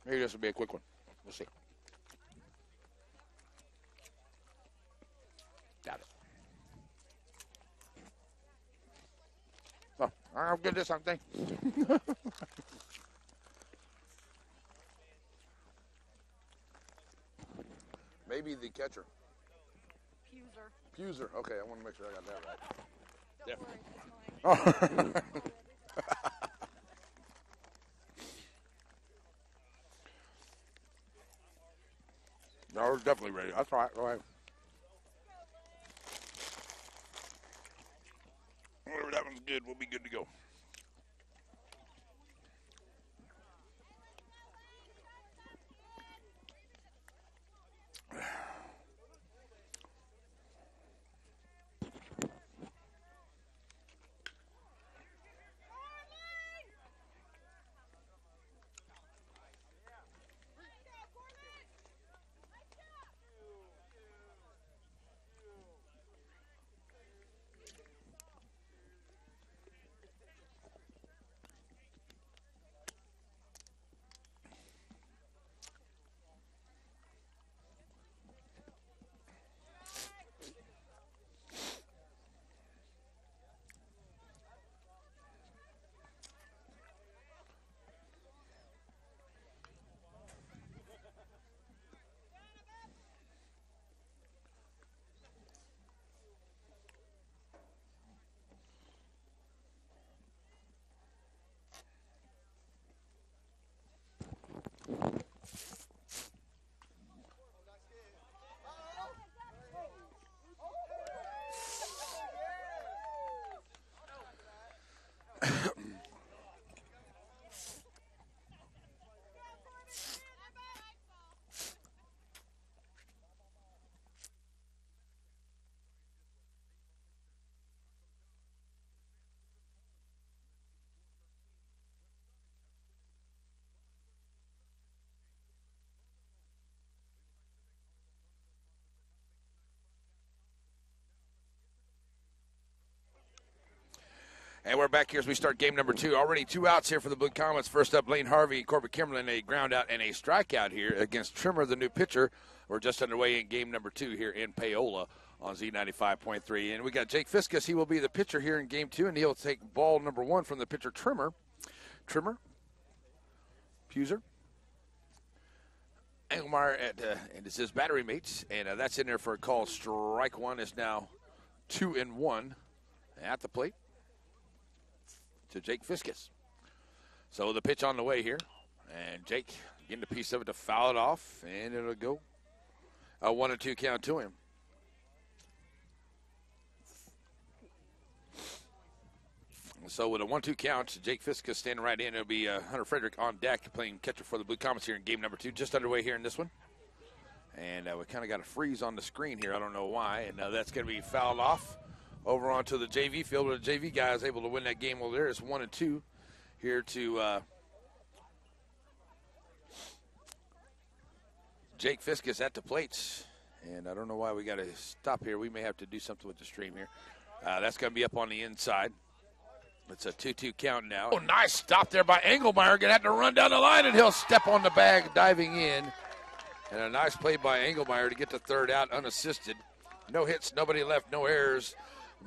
Maybe this will be a quick one. We'll see. Got it. Oh, I'll get this something. Maybe the catcher. Puser. Okay, I want to make sure I got that right. Don't worry, it's No, we're definitely ready. That's all right. Go ahead. Whatever that one's good, we'll be good to go. And we're back here as we start game number 2. Already 2 outs here for the Blue Comets. First up, Lane Harvey, Corbett Kimberlin, a ground out and a strikeout here against Trimmer, the new pitcher. We're just underway in game number 2 here in Paola on Z95.3. And we got Jake Fiskus. He will be the pitcher here in game 2, and he'll take ball number 1 from the pitcher Trimmer. Puser. Engelmeyer and it's his battery mates, and that's in there for a call. Strike 1 is now 2-1 at the plate to Jake Fiskus. So the pitch on the way here, and Jake getting a piece of it to foul it off, and it'll go a 1-2 count to him. So with a 1-2 count, Jake Fiskus standing right in. It'll be Hunter Frederick on deck playing catcher for the Blue Comets here in game number 2, just underway here in this one. And we kind of got a freeze on the screen here. I don't know why. And that's going to be fouled off over onto the JV field, where the JV guy is able to win that game over there. It's 1-2 here to Jake Fiskus at the plates. And I don't know why we got to stop here. We may have to do something with the stream here. That's going to be up on the inside. It's a 2-2 count now. Oh, nice stop there by Engelmeyer. Going to have to run down the line, and he'll step on the bag, diving in. And a nice play by Engelmeyer to get the third out unassisted. No hits, nobody left, no errors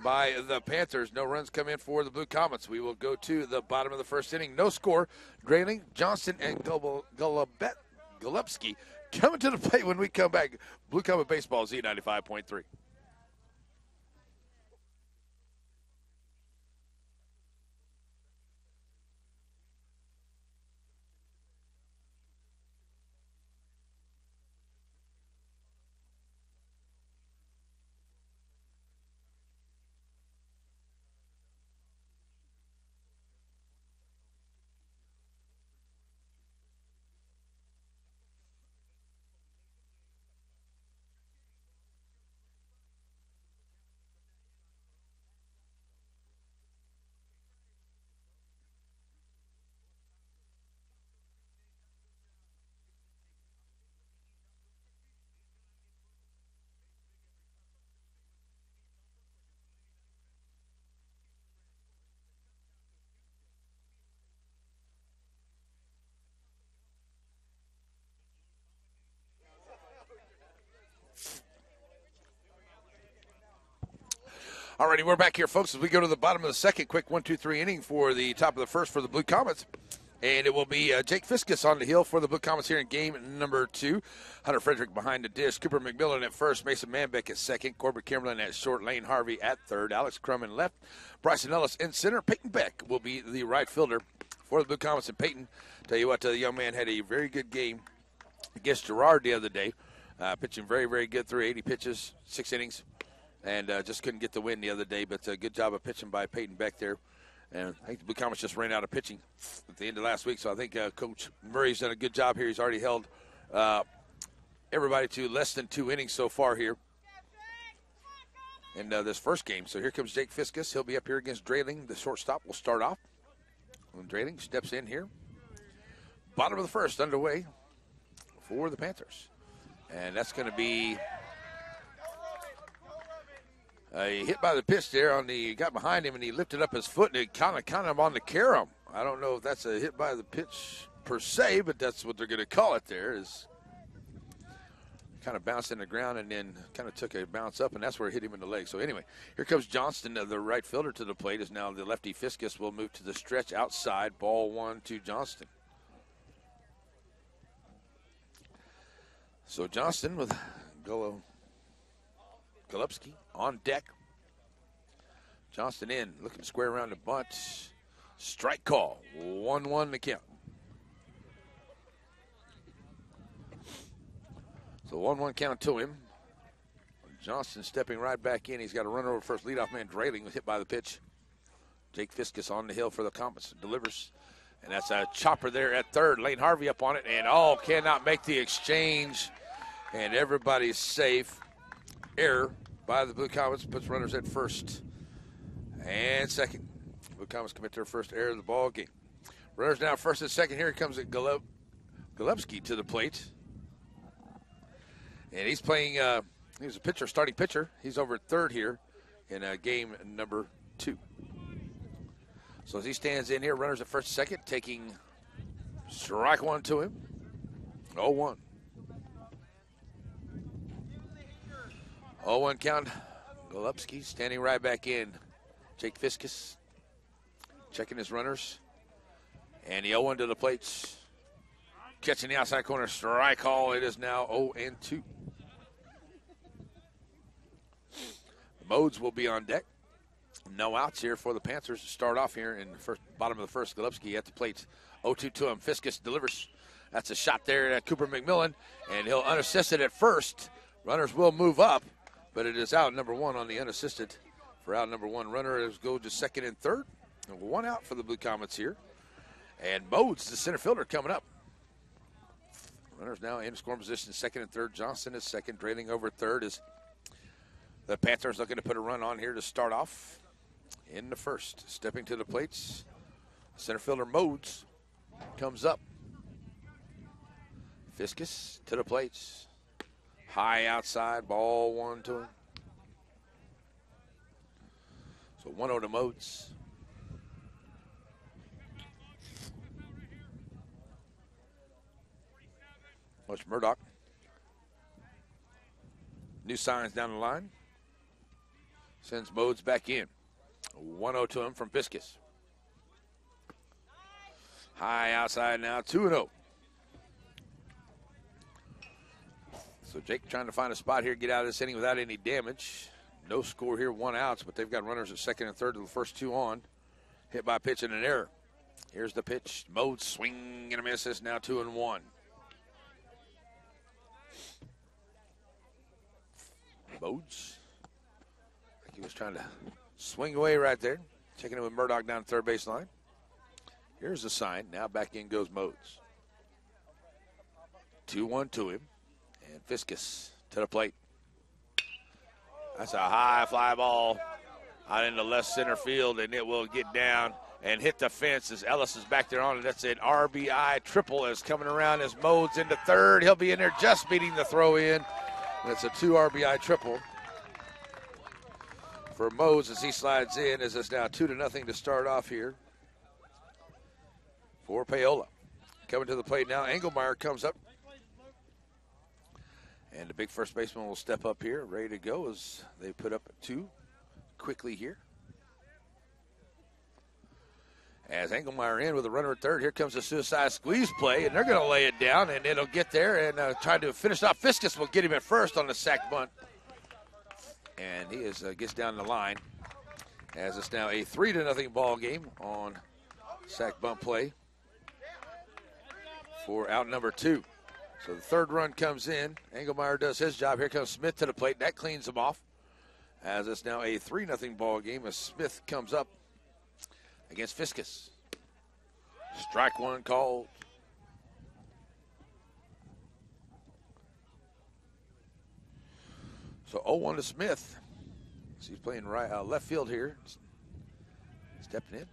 by the Panthers. No runs come in for the Blue Comets. We will go to the bottom of the first inning. No score. Grayling, Johnston, and Golubski coming to the plate when we come back. Blue Comet Baseball, Z95.3. All righty, we're back here, folks, as we go to the bottom of the second. Quick 1-2-3 inning for the top of the first for the Blue Comets. And it will be Jake Fiskus on the hill for the Blue Comets here in game number 2. Hunter Frederick behind the dish. Cooper McMillan at first. Mason Manbeck at second. Corbett Kimberlin at short. Lane Harvey at third. Alex Crum in left. Bryson Ellis in center. Peyton Beck will be the right fielder for the Blue Comets. And Peyton, tell you what, the young man had a very good game against Girard the other day. Pitching very, very good through 80 pitches, 6 innings. And just couldn't get the win the other day. But a good job of pitching by Peyton Beck there. And I think the Blue Comets just ran out of pitching at the end of last week. So I think Coach Murray's done a good job here. He's already held everybody to less than 2 innings so far here in this first game. So here comes Jake Fiskus. He'll be up here against Drayling. The shortstop will start off. When Drayling steps in here. Bottom of the first underway for the Panthers. And that's going to be a hit by the pitch there on the, got behind him and he lifted up his foot and it kind of on the carom. I don't know if that's a hit by the pitch per se, but that's what they're going to call it there. Is kind of bounced in the ground and then kind of took a bounce up, and that's where it hit him in the leg. So anyway, here comes Johnston, the right fielder, to the plate. Is now the lefty Fiskus will move to the stretch outside. Ball 1 to Johnston. So Johnston with Golubski on deck. Johnston in, looking to square around the bunt. Strike call, 1-1 to count. So 1-1 count to him. Johnston stepping right back in. He's got a runner over first. Leadoff man Drayling was hit by the pitch. Jake Fiskus on the hill for the Comets. Delivers. And that's a chopper there at third. Lane Harvey up on it. And cannot make the exchange. And everybody's safe. Error by the Blue Comets. Puts runners at first and second. Blue Comets commit their first error of the ball game. Runners now first and second. Here comes Golubski to the plate. And he's playing, he's a pitcher, starting pitcher. He's over at third here in game number 2. So as he stands in here, runners at first and second, taking strike 1 to him. 0-1. 0-1 count. Golubski standing right back in. Jake Fiskus checking his runners. And the 0-1 to the plates. Catching the outside corner, strike call. It is now 0-2. The Modes will be on deck. No outs here for the Panthers to start off here in the first, bottom of the first. Golubski at the plate. 0-2 to him. Fiskus delivers. That's a shot there at Cooper McMillan. And he'll unassist it at first. Runners will move up. But it is out number 1 on the unassisted. For out number 1, runners go to second and third. And 1 out for the Blue Comets here. And Modes, the center fielder, coming up. Runners now in scoring position, second and third. Johnson is second. Drayling over third. Is the Panthers looking to put a run on here to start off in the first. Stepping to the plates, center fielder Modes comes up. Fiskus to the plates. High outside, ball 1 to him. So 1-0 to Modes. Watch Murdoch. New signs down the line. Sends Modes back in. 1-0 to him from Fiskus. High outside now, 2-0. So Jake trying to find a spot here, get out of this inning without any damage. No score here, 1 out, but they've got runners at second and third to the first 2 on. Hit by pitch and an error. Here's the pitch. Modes swing and a miss. It's now 2-1. Modes. I think he was trying to swing away right there. Checking it with Murdoch down third baseline. Here's the sign. Now back in goes Modes. 2-1 to him. And Fiskus to the plate. That's a high fly ball out into left center field, and it will get down and hit the fence as Ellis is back there on it. That's an RBI triple as coming around as Modes into third. He'll be in there just beating the throw in. That's a 2 RBI triple for Modes as he slides in, as it's now 2-0 to start off here for Paola. Coming to the plate now, Engelmeyer comes up. And the big first baseman will step up here, ready to go as they put up 2. quickly here. As Engelmeyer in with a runner at third, here comes a suicide squeeze play, and they're going to lay it down, and it'll get there and try to finish off. Fiskus will get him at first on the sack bunt, and he gets down the line. As it's now a 3-0 ball game on sack bunt play for out number 2. So the third run comes in. Engelmeyer does his job. Here comes Smith to the plate. That cleans him off. As it's now a 3-0 ball game as Smith comes up against Fiskus. Strike one called. So 0-1 to Smith. So he's playing left field here. Stepping in.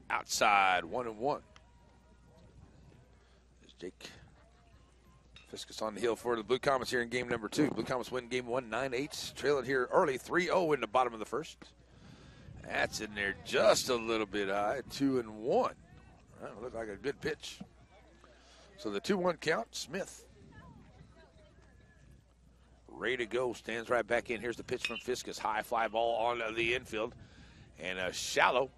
Outside, 1-1. There's Jake Fiskus on the hill for the Blue Comets here in game number 2. Blue Comets win game 1, 9-8. Trailing here early, 3-0 in the bottom of the first. That's in there just a little bit high, 2-1. That looked like a good pitch. So the 2-1 count, Smith. Ready to go, stands right back in. Here's the pitch from Fiskus. High fly ball on the infield. And shallow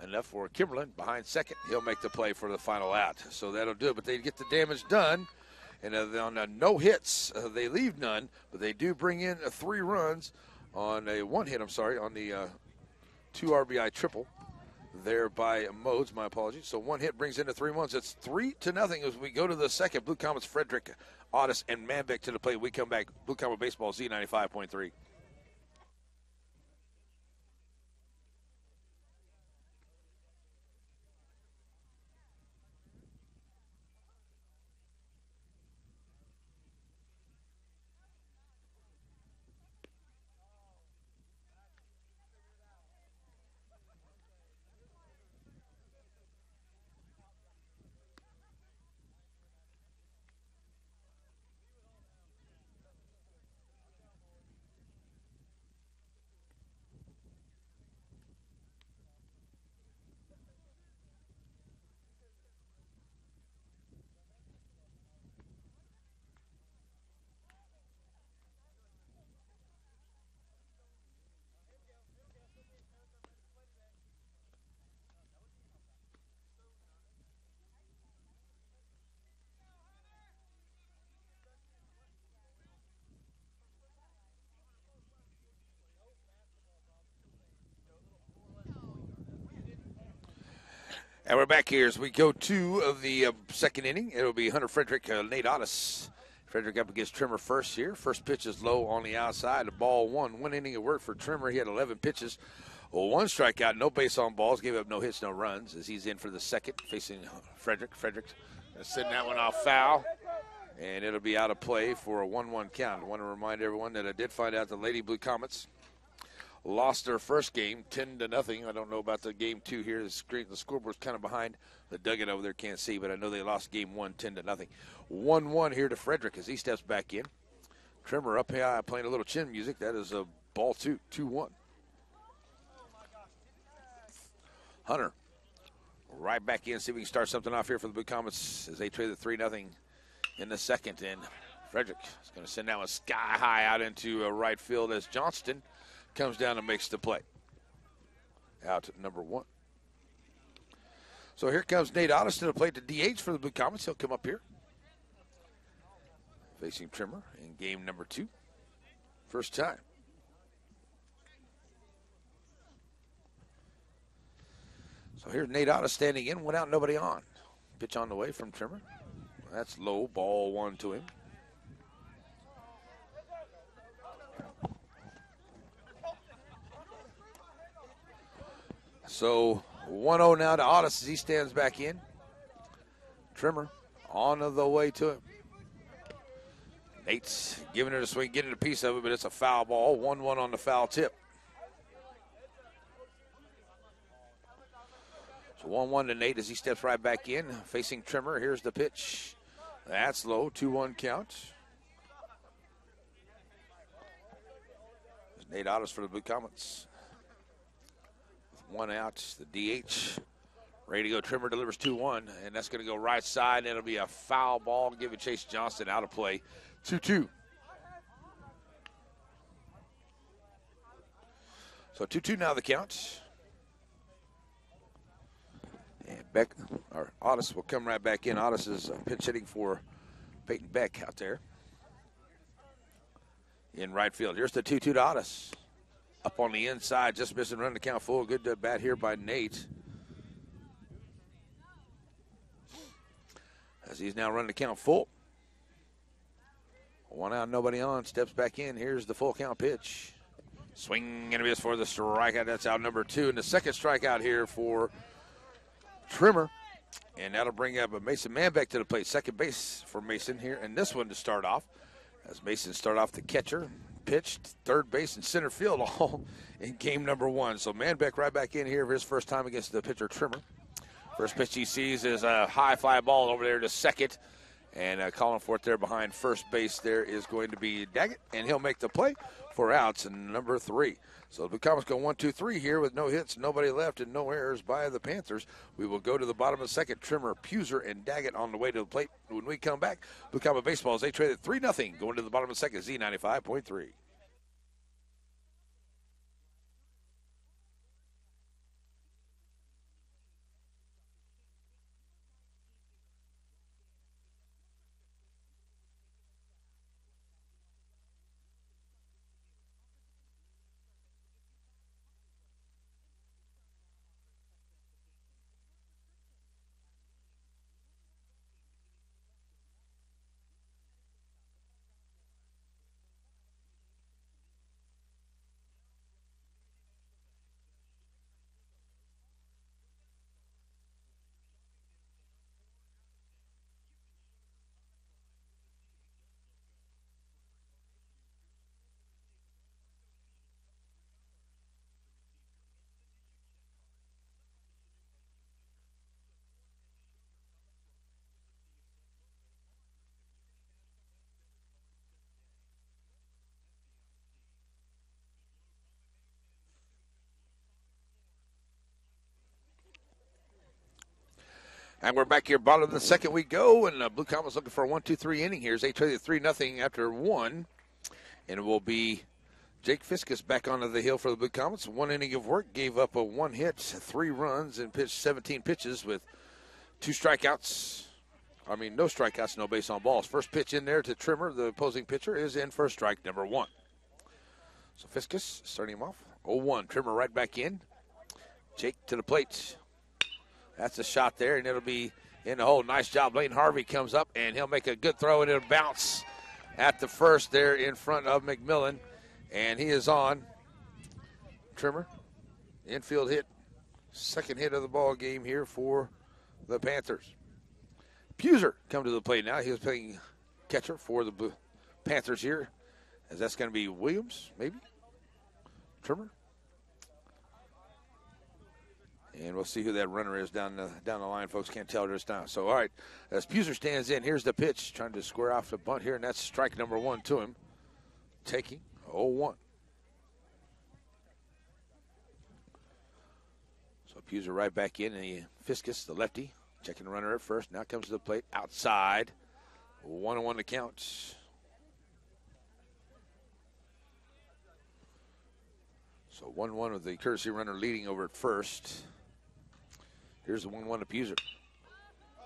enough for Kimberlin behind second. He'll make the play for the final out. So that'll do it. But they get the damage done. And on no hits, they leave none. But they do bring in 3 runs on a 1 hit, on the 2 RBI triple there by Modes. My apologies. So 1 hit brings in the 3 runs. It's 3-0 as we go to the second. Blue Comets, Frederick, Otis, and Manbeck to the plate. We come back. Blue Comet Baseball, Z95.3. And we're back here as we go to the second inning. It'll be Hunter Frederick, Nate Otis. Frederick up against Trimmer first here. First pitch is low on the outside. The ball 1. 1 inning of work for Trimmer. He had 11 pitches. 1 strikeout, no base on balls. Gave up no hits, no runs as he's in for the second facing Frederick. Frederick's sending that one off foul. And it'll be out of play for a 1-1 count. I want to remind everyone that I did find out the Lady Blue Comets lost their first game 10-0. I don't know about the game 2 here. The scoreboard's kind of behind the dugout over there. Can't see, but I know they lost game 1 10-0. 1-1 here to Frederick as he steps back in. Trimmer up here playing a little chin music. That is a ball 2, 2-1. Hunter right back in. See if we can start something off here for the Blue Comets as they trade the 3-0 in the second. And Frederick is going to send that one sky high out into right field as Johnston comes down and makes the play. Out at number 1. So here comes Nate Otis to the plate, the DH for the Blue Comets. He'll come up here. Facing Trimmer in game number 2. First time. So here's Nate Otis standing in, 1 out, nobody on. Pitch on the way from Trimmer. That's low, ball 1 to him. So 1-0 now to Otis as he stands back in. Trimmer on the way to him. Nate's giving it a swing, getting a piece of it, but it's a foul ball. 1-1 on the foul tip. So 1-1 to Nate as he steps right back in, facing Trimmer. Here's the pitch. That's low, 2-1 count. There's Nate Otis for the Blue Comets. 1 out, the DH. Ready to go. Trimmer delivers 2-1, and that's going to go right side, and it'll be a foul ball. Give it Chase Johnston out of play. 2-2. So 2-2 now the count. And Otis will come right back in. Otis is pinch hitting for Peyton Beck out there in right field. Here's the 2-2 to Otis. Up on the inside, just missing, running the count full. Good bat here by Nate. As he's now running the count full. 1 out, nobody on. Steps back in. Here's the full count pitch. Swing and a miss for the strikeout. That's out number 2. And the second strikeout here for Trimmer. And that'll bring up Mason Manbeck to the plate. Second base for Mason here. And this one to start off. As Mason start off the catcher. Pitched third base and center field all in game number 1. So Manbeck right back in here for his first time against the pitcher Trimmer. First pitch he sees is a high fly ball over there to second. And calling for it there behind first base there is going to be Daggett. And he'll make the play for outs in number 3. So the Blue Comets go 1-2-3 here with no hits, nobody left, and no errors by the Panthers. We will go to the bottom of the second. Trimmer, Puser, and Daggett on the way to the plate. When we come back, Blue Comet Baseballs, they traded 3-0 going to the bottom of the second. Z95.3. And we're back here, bottom of the second we go, and Blue Comets looking for a 1-2-3 inning here. They traded 3-0 after 1, and it will be Jake Fiskus back onto the hill for the Blue Comets. 1 inning of work, gave up a 1 hit, 3 runs, and pitched 17 pitches with 2 strikeouts. No strikeouts, no base on balls. First pitch in there to Trimmer, the opposing pitcher, is in for strike number 1. So Fiskus starting him off. 0-1, Trimmer right back in. Jake to the plate. That's a shot there, and it'll be in the hole. Nice job. Lane Harvey comes up, and he'll make a good throw, and it'll bounce at the first there in front of McMillan. And he is on. Trimmer, infield hit. Second hit of the ball game here for the Panthers. Puser come to the plate now. He was playing catcher for the Panthers here. As that's going to be Williams, maybe? Trimmer. And we'll see who that runner is down the line. Folks can't tell just now. So, all right, as Puser stands in, here's the pitch. Trying to square off the bunt here, and that's strike number 1 to him. Taking 0-1. So Puser right back in, and Fiskus, the lefty, checking the runner at first. Now comes to the plate outside. 1-1 to count. So 1-1 with the courtesy runner leading over at first. Here's the 1-1 to Puser.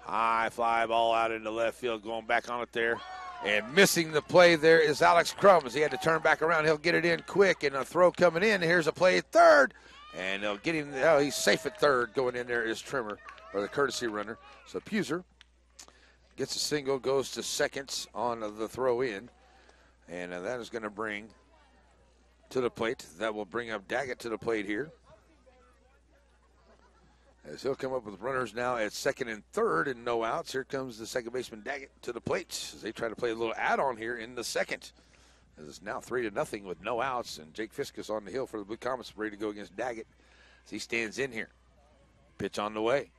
High fly ball out into left field, going back on it there. And missing the play there is Alex Crumbs. He had to turn back around. He'll get it in quick, and a throw coming in. Here's a play at third. And they'll get him. Oh, he's safe at third. Going in there is Trimmer, or the courtesy runner. So Puser gets a single, goes to seconds on the throw in. And that is going to bring to the plate. That will bring up Daggett to the plate here. As he'll come up with runners now at second and third and no outs. Here comes the second baseman Daggett to the plate as they try to play a little add-on here in the second. As it's now 3-0 with no outs, and Jake Fiskus on the hill for the Blue Comets, ready to go against Daggett as he stands in here. Pitch on the way.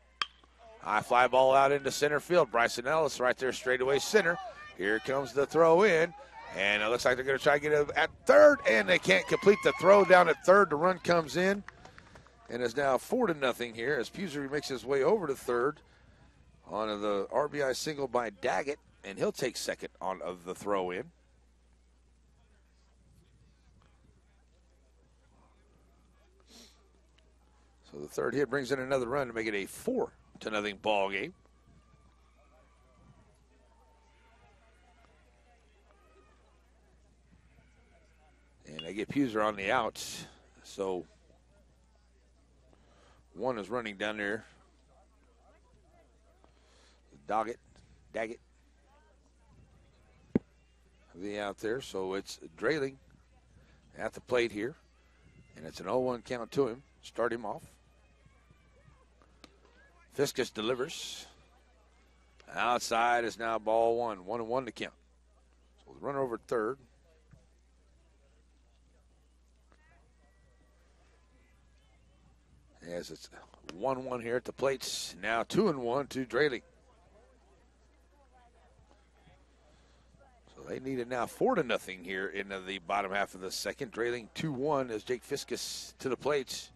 High fly ball out into center field. Bryson Ellis right there straightaway center. Here comes the throw in. And it looks like they're going to try to get it at third, and they can't complete the throw down at third. The run comes in, and it's now 4-0 here as Puser makes his way over to third on the RBI single by Daggett, and he'll take second on of the throw in. So the third hit brings in another run to make it a 4-0 ball game. And they get Puser on the outs. So one is running down there. Daggett. The out there. So it's Drayling at the plate here. And it's an 0-1 count to him. Start him off. Fiskus delivers. Outside is now ball one. 1-1 to count. So the runner over third. As it's 1-1 here at the plates. Now 2-1 to Drayling. So they need it now 4-0 here in the bottom half of the second. Drayling 2-1 as Jake Fiskus to the plates.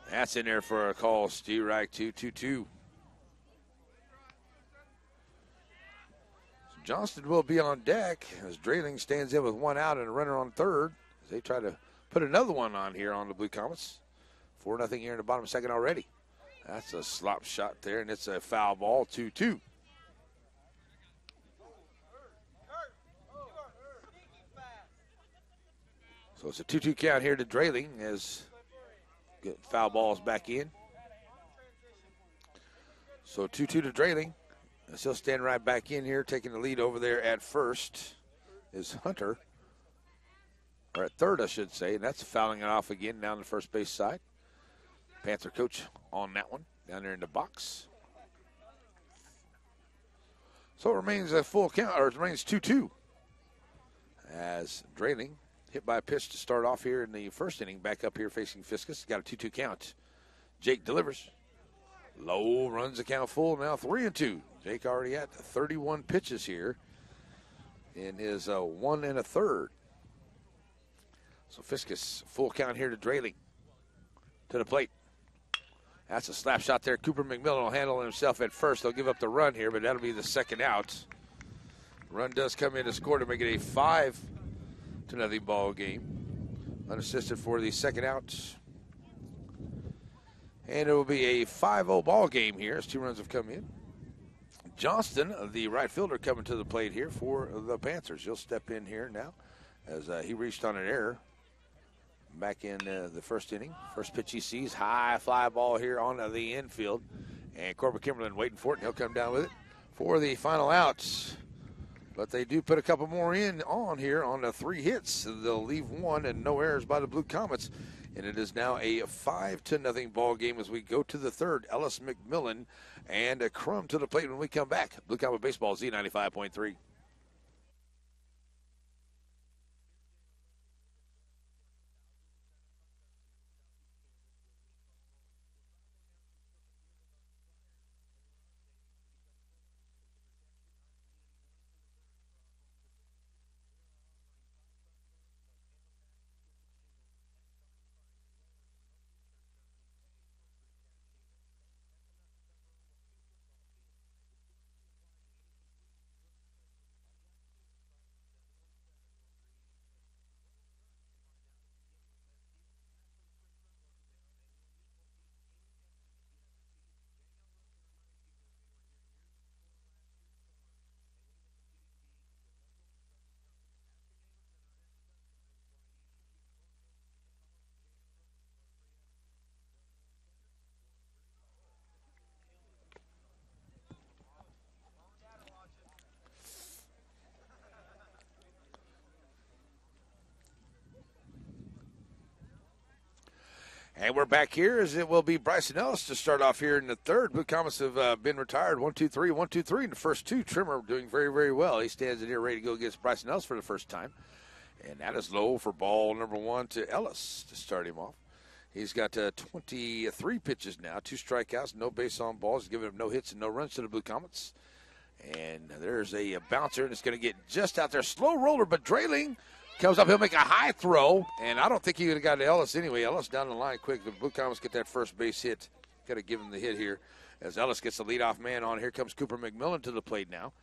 That's in there for a call. Stu Reich 2-2-2. Johnston will be on deck as Drayling stands in with one out and a runner on third as they try to put another one on here on the Blue Comets. 4-0 here in the bottom second already. That's a slop shot there, and it's a foul ball, 2-2. So it's a 2-2 count here to Drayling as foul balls back in. So 2-2 to Drayling. He'll stand right back in here, taking the lead over there at first is Hunter. Or at third, I should say, and that's fouling it off again down the first base side. Panther coach on that one, down there in the box. So it remains a full count, or it remains 2-2. As Drayling hit by a pitch to start off here in the first inning, back up here facing Fiskus. Got a 2-2 count. Jake delivers. Low, runs the count full, now 3-2. Jake already at 31 pitches here in his 1 1/3. So Fiskus, full count here to Drayling. To the plate. That's a slap shot there. Cooper McMillan will handle it himself at first. They'll give up the run here, but that'll be the second out. Run does come in to score to make it a 5-0 ball game. Unassisted for the second out. And it will be a 5-0 ball game here as 2 runs have come in. Johnston, the right fielder, coming to the plate here for the Panthers. He'll step in here now as he reached on an error back in the first inning. First pitch he sees, high fly ball here on the infield. And Corbett Kimberlin waiting for it, and he'll come down with it for the final outs. But they do put a couple more on here on the 3 hits. They'll leave 1 and no errors by the Blue Comets. And it is now a 5-0 ball game as we go to the third. Ellis, McMillan, and a Crum to the plate when we come back. Blue Comet Baseball, Z95.3. And we're back here as it will be Bryson Ellis to start off here in the third. Blue Comets have been retired. 1-2-3, 1-2-3 in the first 2. Trimmer doing very, very well. He stands in here ready to go against Bryson Ellis for the first time. And that is low for ball number 1 to Ellis to start him off. He's got 23 pitches now, 2 strikeouts, no base on balls. He's giving up no hits and no runs to the Blue Comets. And there's a bouncer, and it's going to get just out there. Slow roller, but Drayling comes up. He'll make a high throw, and I don't think he would have got to Ellis anyway. Ellis down the line quick. The Blue Comets get that first base hit. Got to give him the hit here as Ellis gets the leadoff man on. Here comes Cooper McMillan to the plate now.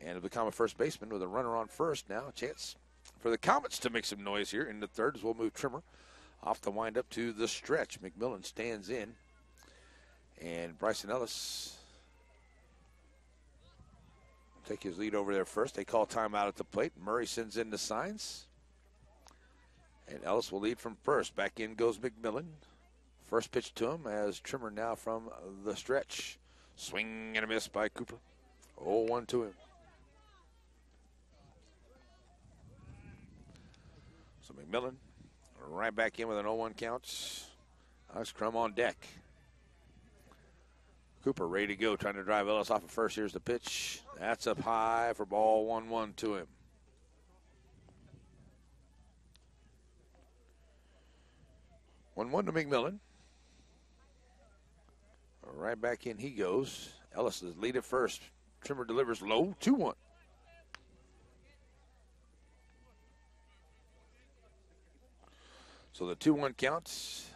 And it'll become a first baseman with a runner on first now. A chance for the Comets to make some noise here in the third as we'll move Trimmer Off the windup to the stretch. McMillan stands in. And Bryson Ellis will take his lead over there first. They call timeout at the plate. Murray sends in the signs. And Ellis will lead from first. Back in goes McMillan. First pitch to him as Trimmer now from the stretch. Swing and a miss by Cooper. 0-1 to him. So McMillan right back in with an 0-1 count. Alex Crum on deck. Cooper ready to go, trying to drive Ellis off at first. Here's the pitch. That's up high for ball. 1-1 to him. 1-1 to McMillan. Right back in he goes. Ellis is lead at first. Trimmer delivers low. 2-1. So the 2-1 counts.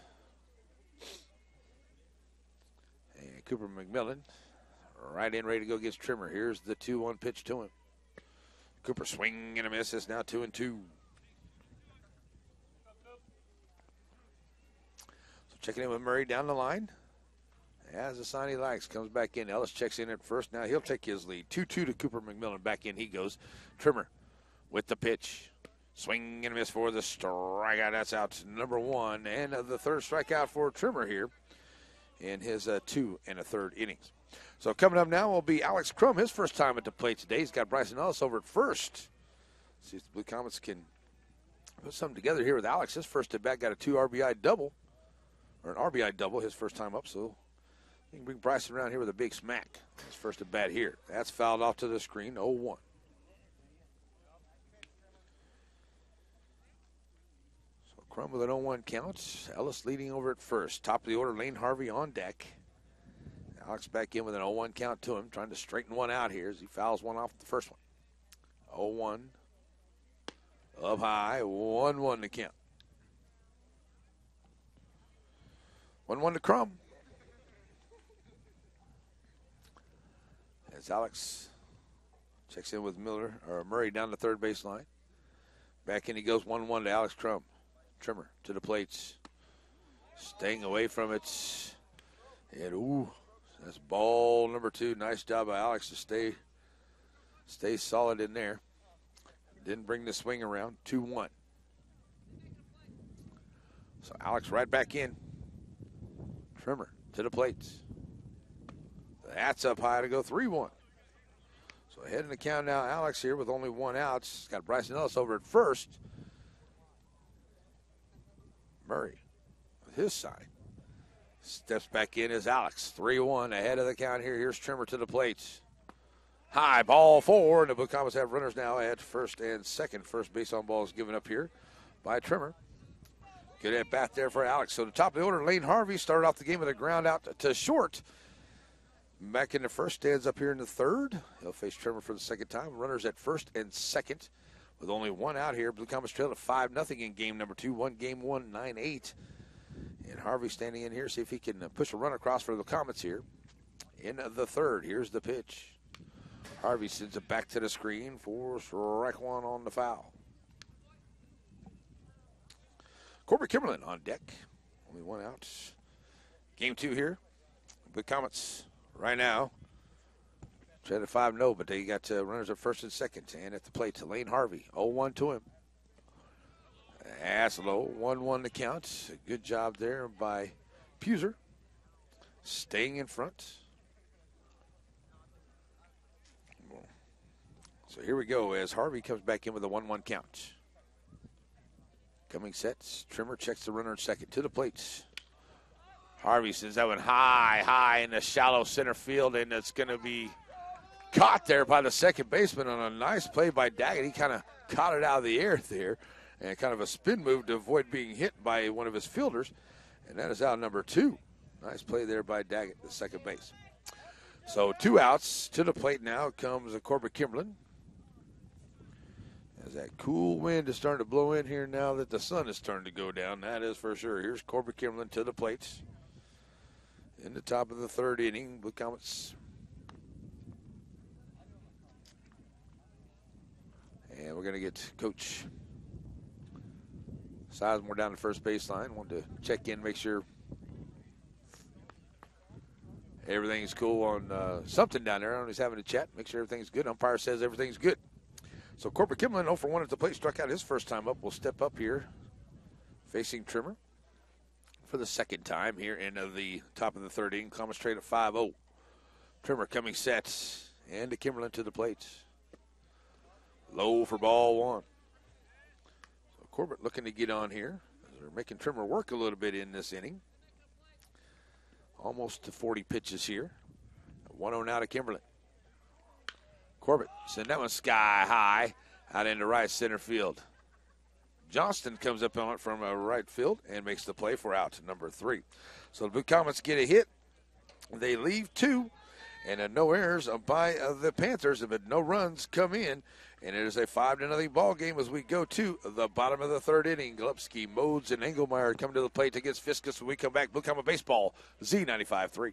And Cooper McMillan right in, ready to go against Trimmer. Here's the 2-1 pitch to him. Cooper swing and a miss. It's now 2-2. So checking in with Murray down the line. Has a sign he likes. Comes back in. Ellis checks in at first. Now he'll take his lead. 2-2 to Cooper McMillan. Back in he goes. Trimmer with the pitch. Swing and a miss for the strikeout. That's out number 1. And the third strikeout for Trimmer here in his 2 1/3 innings. So coming up now will be Alex Crum. His first time at the plate today. He's got Bryson Ellis over at first. See if the Blue Comets can put something together here with Alex. His first at bat got a 2 RBI double. Or an RBI double his first time up. So you can bring Bryson around here with a big smack. His first at bat here. That's fouled off to the screen. 0-1. So Crum with an 0-1 count. Ellis leading over at first. Top of the order, Lane Harvey on deck. Alex back in with an 0-1 count to him. Trying to straighten one out here as he fouls one off the first one. 0-1. Up high. 1-1 to count. 1-1 to Crum. As Alex checks in with Murray down the third baseline. Back in he goes. 1-1 to Alex Crum. Trimmer to the plates. Staying away from it. And that's ball number 2. Nice job by Alex to stay solid in there. Didn't bring the swing around. 2-1. So Alex right back in. Trimmer to the plates. That's up high to go. 3-1. So ahead in the count now, Alex here with only 1 out. He's got Bryson Ellis over at first. Murray with his side. Steps back in as Alex. 3-1 ahead of the count here. Here's Trimmer to the plates. High ball 4. And the Blue Comets have runners now at first and second. First base on ball is given up here by Trimmer. Good at bat there for Alex. So the top of the order, Lane Harvey started off the game with a ground out to short. Back in the first, stands up here in the third. He'll face Trimmer for the second time. Runners at first and second with only 1 out here. Blue Comets trail at 5-0 in game number 2. Game 1, 9-8. And Harvey standing in here, see if he can push a run across for the Comets here. In the third, here's the pitch. Harvey sends it back to the screen for strike 1 on the foul. Corbett Kimberlin on deck. Only 1 out. Game 2 here. Blue Comets right now trail at 5-0, but they got runners at first and second. And at the plate to Lane Harvey. 0-1 to him. That's low. 1-1 to count. A good job there by Puser. Staying in front. So here we go as Harvey comes back in with a 1-1 count. Coming sets. Trimmer checks the runner at second to the plates. Harvey sends that one high in the shallow center field, and it's going to be caught there by the second baseman on a nice play by Daggett. He kind of caught it out of the air there, and kind of a spin move to avoid being hit by one of his fielders, and that is out number 2. Nice play there by Daggett, the second base. So 2 outs. To the plate now comes Corbett Kimberlin. As that cool wind is starting to blow in here now that the sun is starting to go down, that is for sure. Here's Corbett Kimberlin to the plates. In the top of the third inning, Blue Comets. And we're going to get Coach Sizemore down the first baseline. Wanted to check in, make sure everything's cool on something down there. I don't know, he's having a chat, make sure everything's good. Umpire says everything's good. So Corbett Kimlin, 0 for 1 at the plate, struck out his first time up. Will step up here, facing Trimmer for the second time here in the top of the third inning. Comets trade at 5-0. Trimmer coming set, and to Kimberlin to the plate. Low for ball one. So Corbett looking to get on here. They're making Trimmer work a little bit in this inning. Almost to 40 pitches here. 1-0 now to Kimberlin. Corbett send that one sky high out into right center field. Johnston comes up on it from right field and makes the play for out number 3. So the Blue Comets get a hit. They leave 2, and no errors by the Panthers, but no runs come in. And it is a 5-0 ball game as we go to the bottom of the third inning. Gillespie, Modes, and Engelmeyer come to the plate against Fiskus. When we come back, Blue Comet Baseball, Z95.3.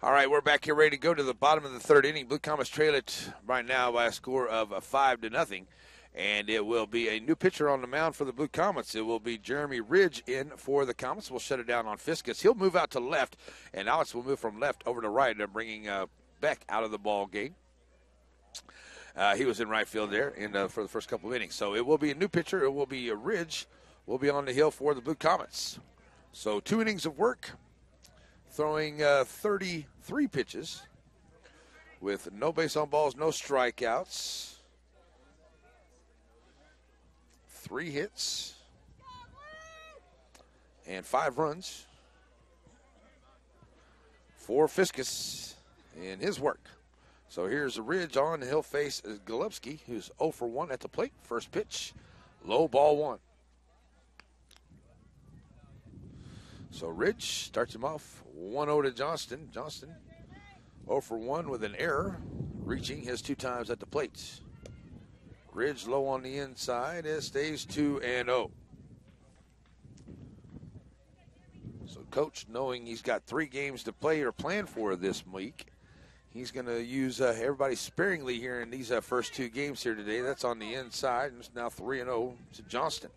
All right, we're back here ready to go to the bottom of the third inning. Blue Comets trail it right now by a score of 5-0. And it will be a new pitcher on the mound for the Blue Comets. It will be Jeremy Ridge in for the Comets. We'll shut it down on Fiskus. He'll move out to left, and Alex will move from left over to right, bringing Beck out of the ball game. He was in right field there for the first couple of innings. So it will be a new pitcher. It will be Ridge. Will be on the hill for the Blue Comets. So 2 innings of work, throwing 33 pitches with no base on balls, no strikeouts. 3 hits and 5 runs for Fiskus in his work. So here's the Ridge on. He'll face Golubski, who's 0 for 1 at the plate. First pitch, low, ball 1. So Ridge starts him off 1-0 to Johnston. Johnston 0 for 1 with an error, reaching his 2 times at the plate. Ridge low on the inside. It stays 2-0. So coach, knowing he's got 3 games to play or plan for this week, he's going to use everybody sparingly here in these first 2 games here today. That's on the inside, and it's now 3-0 to Johnston.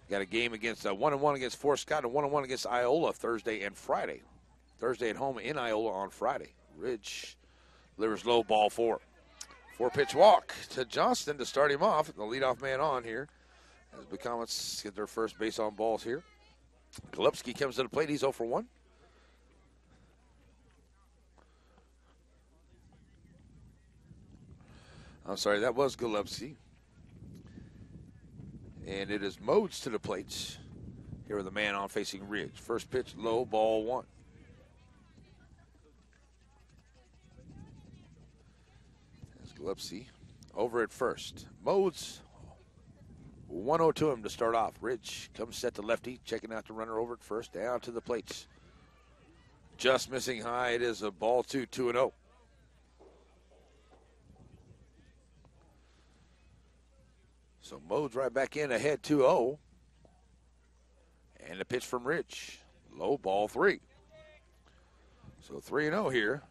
Got a game against 1-1 against Fort Scott and 1-1 against Iola Thursday and Friday. Thursday at home in Iola on Friday. Ridge delivers low, ball 4. 4-pitch walk to Johnston to start him off. The leadoff man on here as the Comets get their first base on balls here. Golubski comes to the plate. He's 0 for 1. I'm sorry, that was Golubski. And it is Modes to the plate. Here with the man on facing Ridge. First pitch, low, ball 1. Golubski over at first. Modes 1-0 to him to start off. Ridge comes set to lefty, checking out the runner over at first, down to the plates. Just missing high. It is a ball 2, 2-0. So Modes right back in ahead 2-0. And a pitch from Ridge. Low, ball 3. So 3-0 here.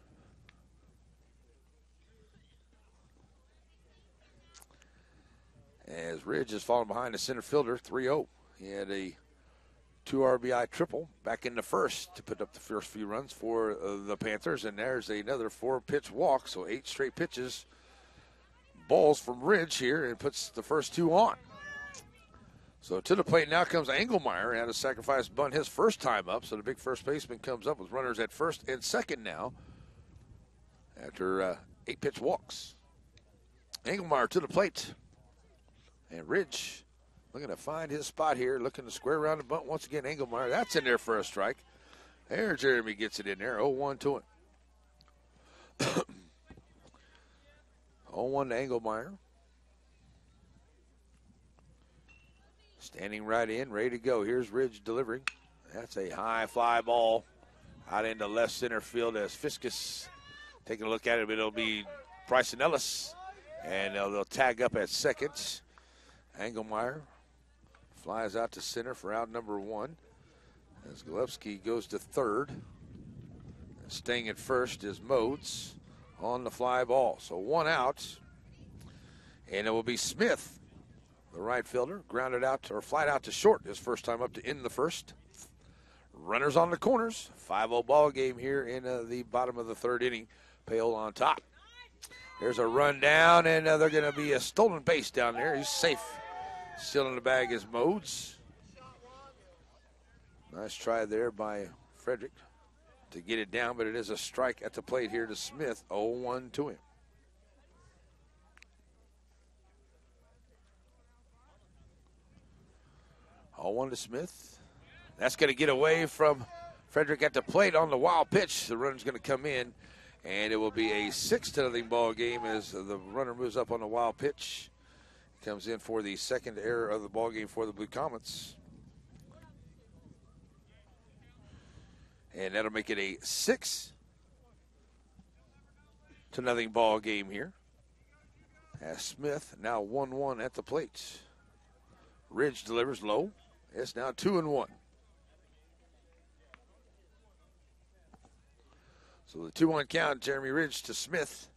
As Ridge is falling behind the center fielder, 3-0. He had a 2 RBI triple back in the first to put up the first few runs for the Panthers. And there's another 4-pitch walk, so 8 straight pitches. Balls from Ridge here and puts the first 2 on. So to the plate now comes Engelmeyer. Had a sacrifice bunt his first time up, so the big first baseman comes up with runners at first and second now after 8 pitch walks. Engelmeyer to the plate. And Ridge looking to find his spot here, looking to square around the bunt once again. Engelmeyer, that's in there for a strike. There, Jeremy gets it in there. 0-1 to him. 0-1 to Engelmeyer. Standing right in, ready to go. Here's Ridge delivering. That's a high fly ball out into left center field as Fiskus taking a look at it, but it'll be Bryson Ellis, and they'll tag up at second. Engelmeyer flies out to center for out number 1. As Golubsky goes to third. And staying at first is Modes on the fly ball. So 1 out, and it will be Smith, the right fielder, grounded out or flied out to short his first time up to end the first. Runners on the corners. 5-0 ball game here in the bottom of the third inning. Paola on top. There's a run down, and they're going to be a stolen base down there. He's safe. Still in the bag is Modes. Nice try there by Frederick to get it down, but it is a strike at the plate here to Smith. 0-1 to him. Oh, 1 to Smith. That's going to get away from Frederick at the plate on the wild pitch. The runner's going to come in, and it will be a 6-0 ball game as the runner moves up on the wild pitch. Comes in for the second error of the ball game for the Blue Comets. And that'll make it a 6-0 ball game here. As Smith now 1-1 at the plate. Ridge delivers low. It's now 2-1. So the 2-1 count, Jeremy Ridge to Smith.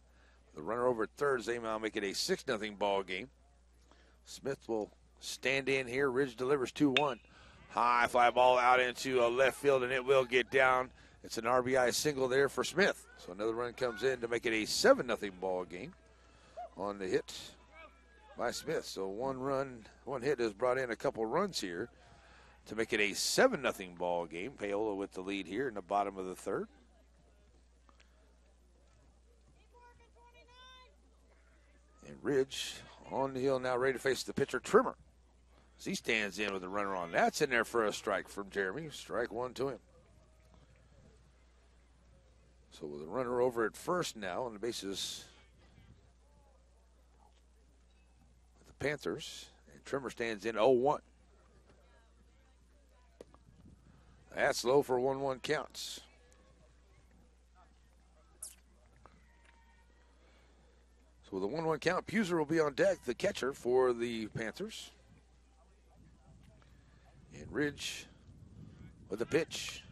The runner over at third, they now make it a 6-0 ball game. Smith will stand in here. Ridge delivers 2-1. High fly ball out into left field, and it will get down. It's an RBI single there for Smith. So another run comes in to make it a 7-0 ball game on the hit by Smith. So one hit has brought in a couple runs here to make it a 7-0 ball game. Paola with the lead here in the bottom of the third. And Ridge on the hill now, ready to face the pitcher, Trimmer. As he stands in with the runner on. That's in there for a strike from Jeremy. Strike 1 to him. So with the runner over at first now on the bases with the Panthers. And Trimmer stands in 0-1. That's low for 1-1 counts. So with a 1-1 count, Puser will be on deck, the catcher for the Panthers. And Ridge with the pitch.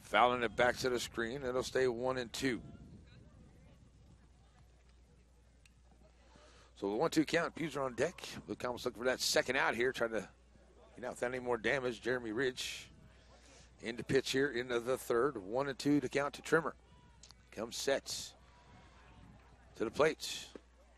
Fouling it back to the screen. It'll stay 1-2. So the 1-2 count, Puser on deck. Blue Comets looking for that second out here, trying to get out without any more damage. Jeremy Ridge into pitch here into the third. 1-2 to count to Trimmer. Comes sets to the plate.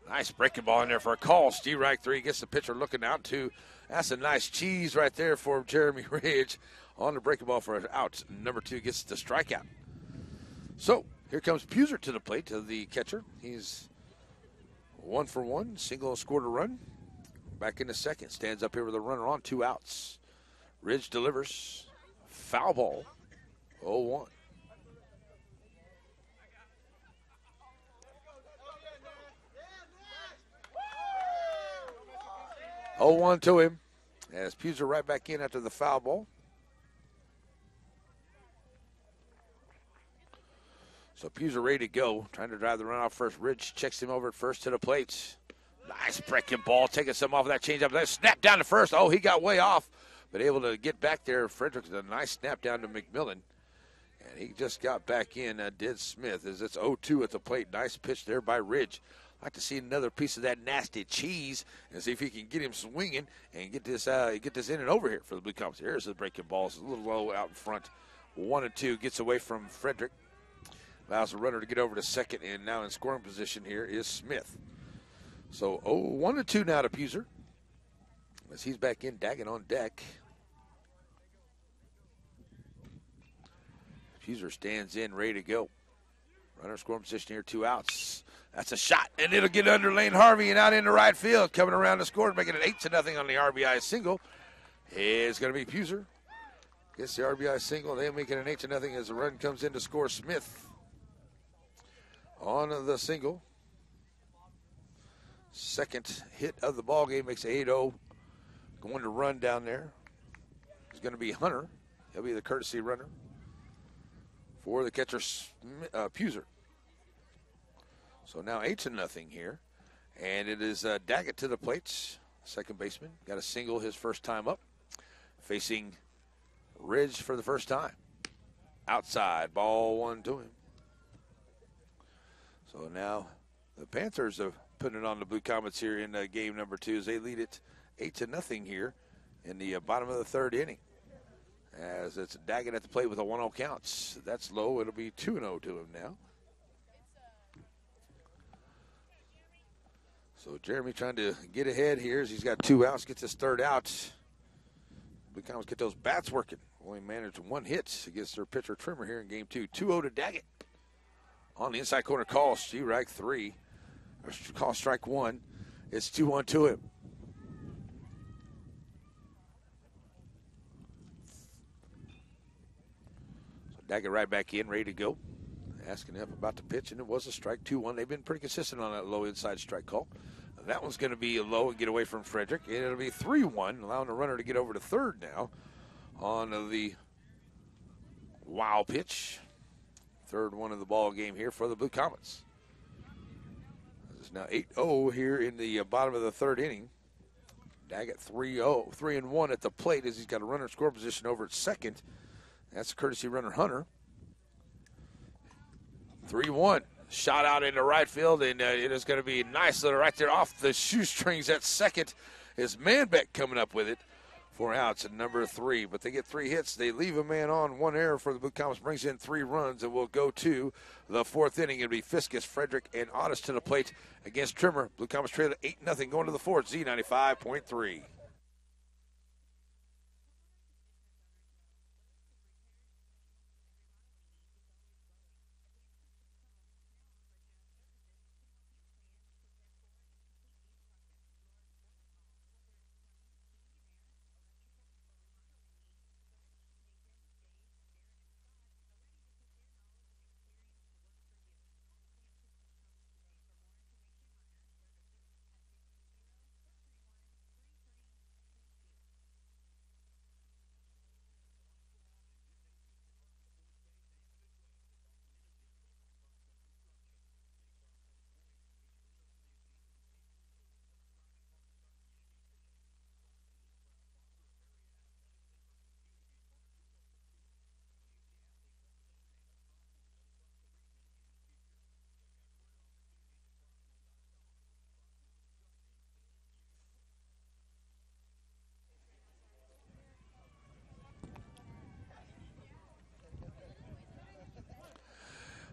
Nice breaking ball in there for a call. Steve Reich 3 gets the pitcher looking out too. That's a nice cheese right there for Jeremy Ridge on the breaking ball for an out. Number 2 gets the strikeout. So here comes Puser to the plate, to the catcher. He's 1 for 1, single, scored a run. Back in the second, stands up here with a runner on, 2 outs. Ridge delivers, foul ball, 0-1. Oh, 1 to him as Puser right back in after the foul ball. So Puser ready to go, trying to drive the run off first. Ridge checks him over at first to the plate. Nice breaking ball, taking some off of that changeup. That snap down to first. Oh, he got way off, but able to get back there. Frederick's a nice snap down to McMillan. And he just got back in, did Smith, as it's 0-2 at the plate. Nice pitch there by Ridge. I'd like to see another piece of that nasty cheese and see if he can get him swinging and get this in and over here for the Blue Comets. Here's the breaking ball. It's a little low out in front. 1-2 gets away from Frederick. Allows the runner to get over to second, and now in scoring position here is Smith. So 1-2 now to Puser as he's back in, Daggett on deck. Puser stands in, ready to go. Runner scoring position here, 2 outs. That's a shot, and it'll get under Lane Harvey and out into right field. Coming around to score, making it 8-0 on the RBI single. It's going to be Puser. Gets the RBI single. They make it an 8-0 as the run comes in to score Smith on the single. Second hit of the ball game makes it 8-0. Going to run down there is going to be Hunter. He'll be the courtesy runner for the catcher, Puser. So now 8-0 here. And it is Daggett to the plates, second baseman. Got a single his first time up. Facing Ridge for the first time. Outside, ball 1 to him. So now the Panthers are putting it on the Blue Comets here in game number 2 as they lead it 8-0 here in the bottom of the third inning. As it's Daggett at the plate with a 1-0 counts. That's low. It'll be 2-0 to him now. So Jeremy trying to get ahead here as he's got 2 outs, gets his third out. Blue Comets get those bats working. Only managed 1 hit against their pitcher Trimmer here in game 2. 2-0 to Daggett. On the inside corner call, strike 3. Or call strike 1. It's 2-1 to him. So Daggett right back in, ready to go. Asking him about the pitch, and it was a strike. 2-1. They've been pretty consistent on that low inside strike call. That one's going to be low and get away from Frederick. And it'll be 3-1, allowing the runner to get over to third now on the wow pitch. Third one of the ball game here for the Blue Comets. It's now 8-0 here in the bottom of the third inning. Daggett 3-1 at the plate as he's got a runner in score position over at second. That's a courtesy runner Hunter. 3-1. Shot out into right field, and it is going to be nice little right there off the shoestrings at second. Is Manbeck coming up with it? 4 outs at number 3, but they get 3 hits. They leave a man on, 1 error for the Blue Comets, brings in 3 runs, and we'll go to the 4th inning. It'll be Fiskus, Frederick, and Otis to the plate against Trimmer. Blue Comets trail at 8-0 going to the 4th, Z95.3.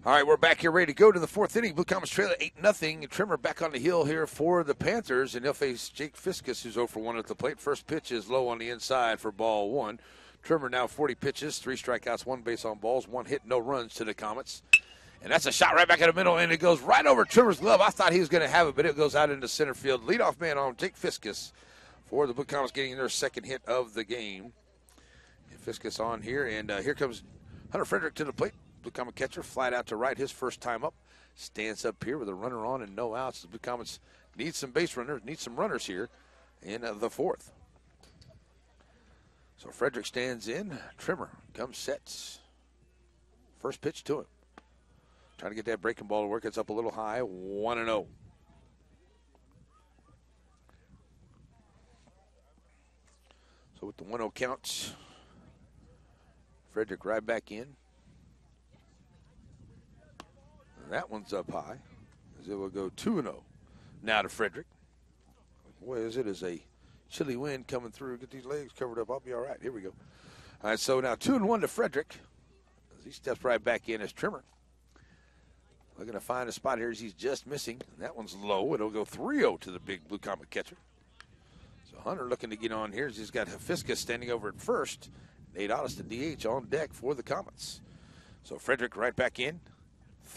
All right, we're back here ready to go to the 4th inning. Blue Comets trail at 8-0. Trimmer back on the hill here for the Panthers, and he'll face Jake Fiskus, who's 0 for 1 at the plate. First pitch is low on the inside for ball 1. Trimmer now 40 pitches, 3 strikeouts, 1 base on balls, 1 hit, no runs to the Comets. And that's a shot right back in the middle, and it goes right over Trimmer's glove. I thought he was going to have it, but it goes out into center field. Leadoff man on Jake Fiskus for the Blue Comets getting their second hit of the game. And Fiskus on here, and here comes Hunter Frederick to the plate. Blue Comet catcher flat out to right his first time up. Stands up here with a runner on and no outs. The Blue Comets need some base runners, need some runners here in the 4th. So Frederick stands in. Trimmer comes, sets. First pitch to him. Trying to get that breaking ball to work. It's up a little high. 1-0. So with the 1-0 counts, Frederick right back in. That one's up high, as it will go 2-0 Now to Frederick. What is it? Is a chilly wind coming through. Get these legs covered up. I'll be all right. Here we go. All right, so now 2-1 to Frederick. As he steps right back in as Trimmer. Looking to find a spot here as he's just missing. That one's low. It'll go 3-0 to the big Blue Comet catcher. So Hunter looking to get on here as he's got Hafisca standing over at first. Nate Ottis, the DH, on deck for the Comets. So Frederick right back in.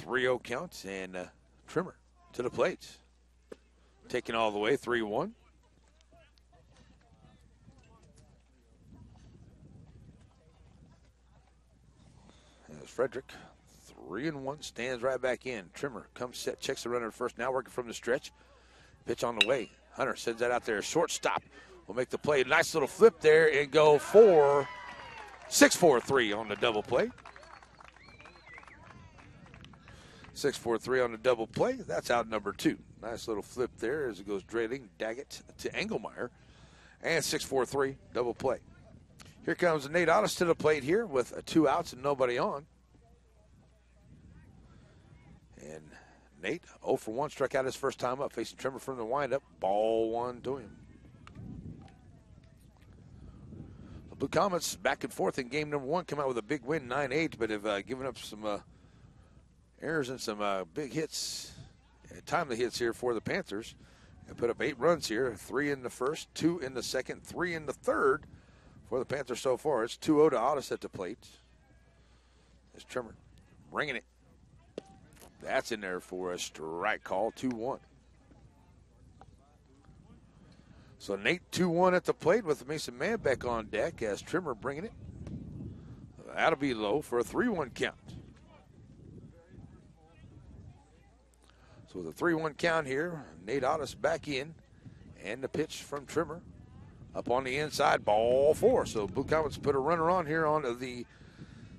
3-0 count, and Trimmer to the plate. Taking all the way, 3-1. As Frederick, 3-1, stands right back in. Trimmer comes set, checks the runner at first, now working from the stretch. Pitch on the way. Hunter sends that out there. Shortstop will make the play. Nice little flip there and go for 6-4-3 on the double play. 6-4-3 on the double play. That's out number 2. Nice little flip there as it goes drailing Daggett to Engelmeyer. And 6-4-3 double play. Here comes Nate Ottis to the plate here with 2 outs and nobody on. And Nate, 0 for 1, struck out his first time up, facing Trimmer from the windup. Ball 1 to him. The Blue Comets back and forth in game number 1, come out with a big win, 9-8, but have given up some errors and some big hits, timely hits here for the Panthers. They put up 8 runs here, 3 in the first, 2 in the second, 3 in the third for the Panthers so far. It's 2-0 to Ottis at the plate. There's Trimmer bringing it. That's in there for a strike call, 2-1. So Nate 2-1 at the plate with Mason Manbeck on deck as Trimmer bringing it. That'll be low for a 3-1 count. So with a 3-1 count here, Nate Ottis back in, and the pitch from Trimmer up on the inside, ball 4. So Blue Comets put a runner on here on the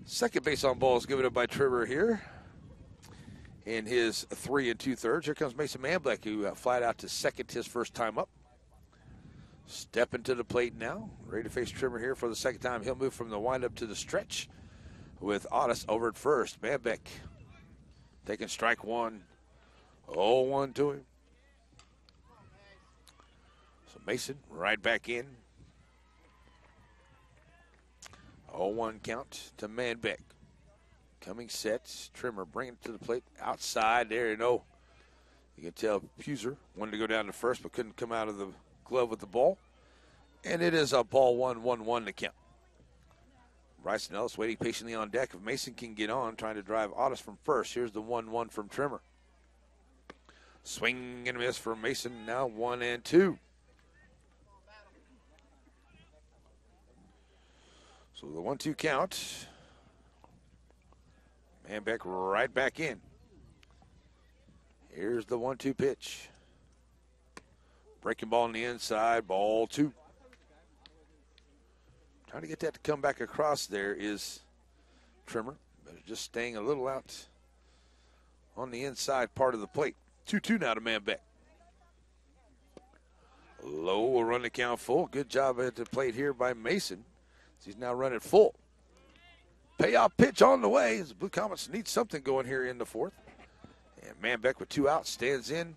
second base on balls given up by Trimmer here in his 3 2/3. Here comes Mason Manbeck, who flied out to second his first time up. Stepping to the plate now, ready to face Trimmer here for the second time. He'll move from the windup to the stretch with Ottis over at first. Manbeck taking strike 1. 0-1 to him. So Mason right back in. 0-1 count to Manbeck. Coming set. Trimmer bringing it to the plate. Outside there, you know. You can tell Puser wanted to go down to first but couldn't come out of the glove with the ball. And it is a ball 1-1-1 to count. Bryson Ellis waiting patiently on deck. If Mason can get on, trying to drive Ottis from first. Here's the 1-1 from Trimmer. Swing and miss for Mason, now 1-2. So the 1-2 count. Manbeck right back in. Here's the 1-2 pitch. Breaking ball on the inside, ball 2. Trying to get that to come back across there is Trimmer, but just staying a little out on the inside part of the plate. 2-2 now to Manbeck. Low will run the count full. Good job at the plate here by Mason. He's now running full. Payoff pitch on the way. The Blue Comets need something going here in the 4th. And Manbeck with 2 outs stands in.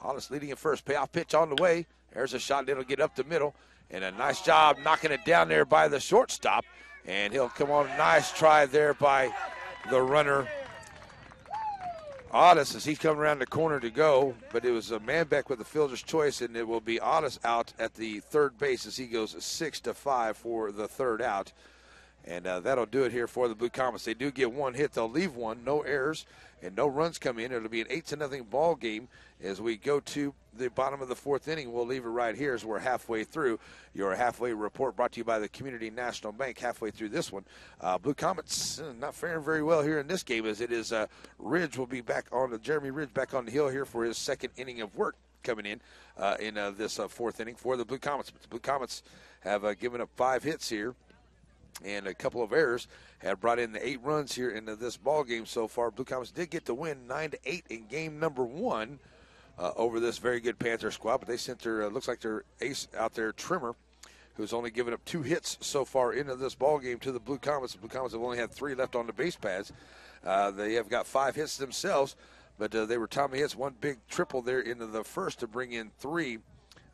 Ottis leading at first. Payoff pitch on the way. There's a shot that'll get up the middle. And a nice job knocking it down there by the shortstop. And he'll come on. Nice try there by the runner Ottis as he's coming around the corner to go, but it was a Manbeck with the fielder's choice, and it will be Ottis out at the third base as he goes 6-5 for the third out. And that'll do it here for the Blue Comets. They do get 1 hit. They'll leave 1. No errors and no runs come in. It'll be an 8-0 ball game as we go to the bottom of the 4th inning. We'll leave it right here as we're halfway through. Your halfway report brought to you by the Community National Bank halfway through this one. Blue Comets not faring very well here in this game as it is Ridge will be back on, Jeremy Ridge back on the hill here for his 2nd inning of work coming in this 4th inning for the Blue Comets. But the Blue Comets have given up 5 hits here and a couple of errors, have brought in the 8 runs here into this ball game so far. Blue Comets did get the win 9-8 in game number 1 over this very good Panther squad, but they sent their looks like their ace out there, Trimmer, who's only given up 2 hits so far into this ball game to the Blue Comets. The Blue Comets have only had 3 left on the base pads. They have got 5 hits themselves, but they were timely hits. One big triple there into the first to bring in 3.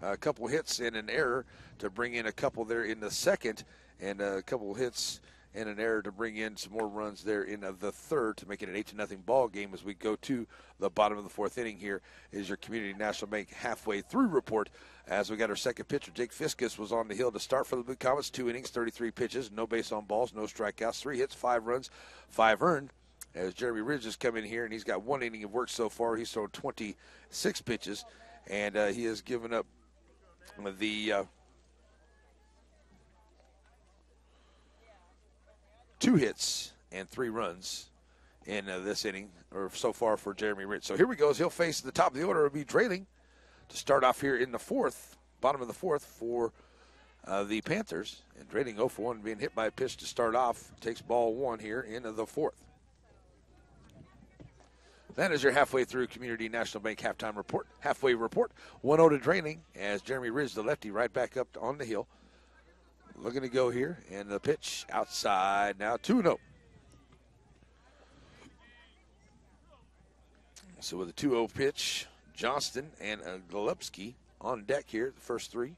A couple hits and an error to bring in a couple there in the second, and a couple hits and an error to bring in some more runs there in the third to make it an 8-0 ball game as we go to the bottom of the 4th inning. Here is your Community National Bank halfway through report as we got our second pitcher. Jake Fiskus was on the hill to start for the Blue Comets. 2 innings, 33 pitches, no base on balls, no strikeouts, 3 hits, 5 runs, 5 earned. As Jeremy Ridge has come in here, and he's got 1 inning of work so far. He's thrown 26 pitches, and he has given up the 2 hits and 3 runs in this inning, or so far for Jeremy Ridge. So here we go. He'll face the top of the order. It'll be Drayling to start off here in the 4th, bottom of the 4th for the Panthers. And Drayling 0 for 1 being hit by a pitch to start off. Takes ball 1 here in the 4th. That is your halfway through Community National Bank halftime report. Halfway report, 1-0 to Drayling as Jeremy Ridge, the lefty, right back up on the hill. Looking to go here, and the pitch outside now, 2-0. So with a 2-0 pitch, Johnston and Golubski on deck here, the first 3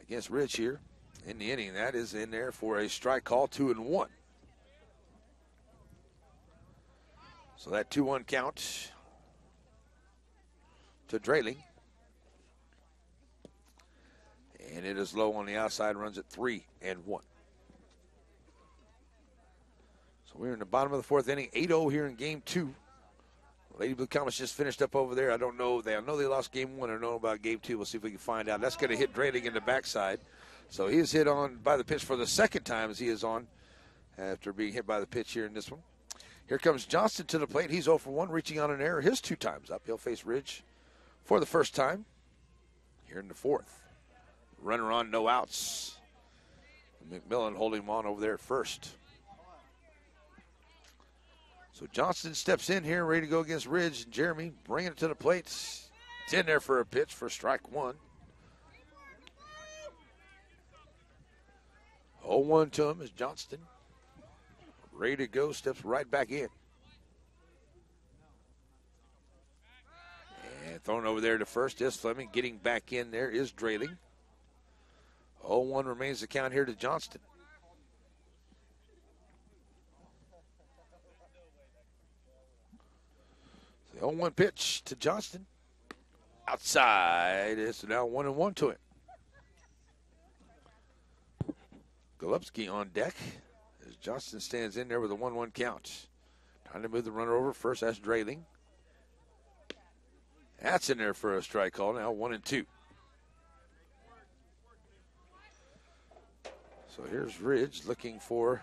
against Ridge here in the inning. That is in there for a strike call, 2-1. So that 2-1 count to Drayling. And it is low on the outside, runs at 3-1. So we're in the bottom of the 4th inning, 8-0 here in game 2. Lady Blue Comets just finished up over there. I know they lost game 1. I don't know about game 2. We'll see if we can find out. That's going to hit Drayling in the backside. So he is hit on by the pitch for the second time as he is on after being hit by the pitch here in this one. Here comes Johnston to the plate. He's 0 for 1, reaching on an error. His 2 times up. He'll face Ridge for the first time here in the 4th. Runner on, no outs. McMillan holding him on over there at first. So Johnston steps in here, ready to go against Ridge. Jeremy bringing it to the plate. It's in there for a pitch for strike 1. 0-1 to him is Johnston. Ready to go, steps right back in. And thrown over there to first is Fleming. Getting back in there is Drayling. 0-1 remains the count here to Johnston. The 0-1 pitch to Johnston. Outside. It's now 1-1 to him. Golubski on deck as Johnston stands in there with a 1-1 count. Trying to move the runner over first. That's Drayling. That's in there for a strike call. Now 1-2. So here's Ridge looking for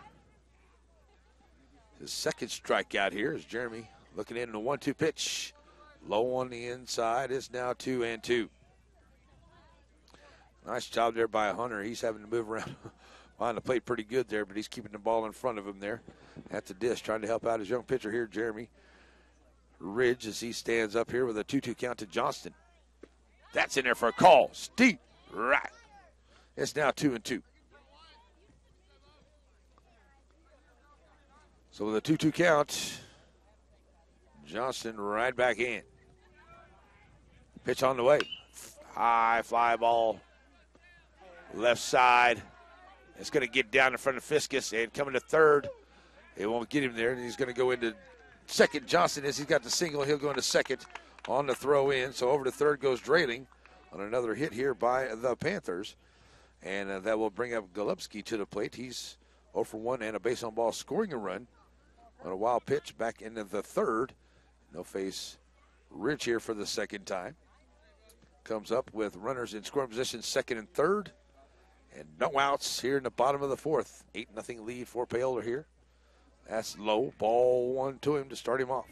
his second strikeout here as Jeremy looking in the 1-2 pitch. Low on the inside. It's now 2-2. Nice job there by Hunter. He's having to move around behind the plate pretty good there, but he's keeping the ball in front of him there at the dish, trying to help out his young pitcher here, Jeremy Ridge, as he stands up here with a 2-2 count to Johnston. That's in there for a call. Steep right. It's now 2-2. So with a 2-2 count, Johnston right back in. Pitch on the way. High fly ball. Left side. It's going to get down in front of Fiskus and coming to third. It won't get him there, and he's going to go into second. Johnston, as he's got the single, he'll go into second on the throw in. So over to third goes Drayling on another hit here by the Panthers. And that will bring up Golubski to the plate. He's 0 for 1 and a base on ball, scoring a run on a wild pitch back into the third. No face Ridge here for the second time. Comes up with runners in scoring position, second and third. And no outs here in the bottom of the fourth. 8-0 lead for Paola here. That's low. Ball 1 to him to start him off.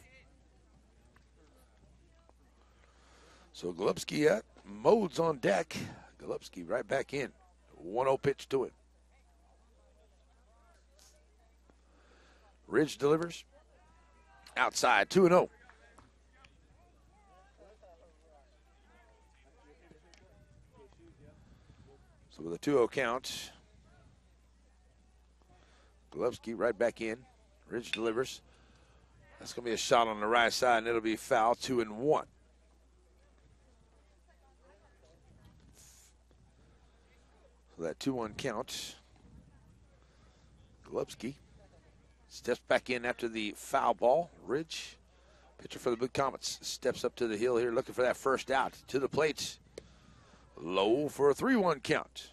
So Golubski at Modes on deck. Golubski right back in. 1-0 pitch to it. Ridge delivers. Outside, 2-0. So with a 2-0 count, Golubski right back in. Ridge delivers. That's going to be a shot on the right side, and it'll be foul, 2-1. So that 2-1 count. Golubski steps back in after the foul ball. Ridge, pitcher for the Blue Comets, steps up to the hill here looking for that first out. To the plate. Low for a 3-1 count.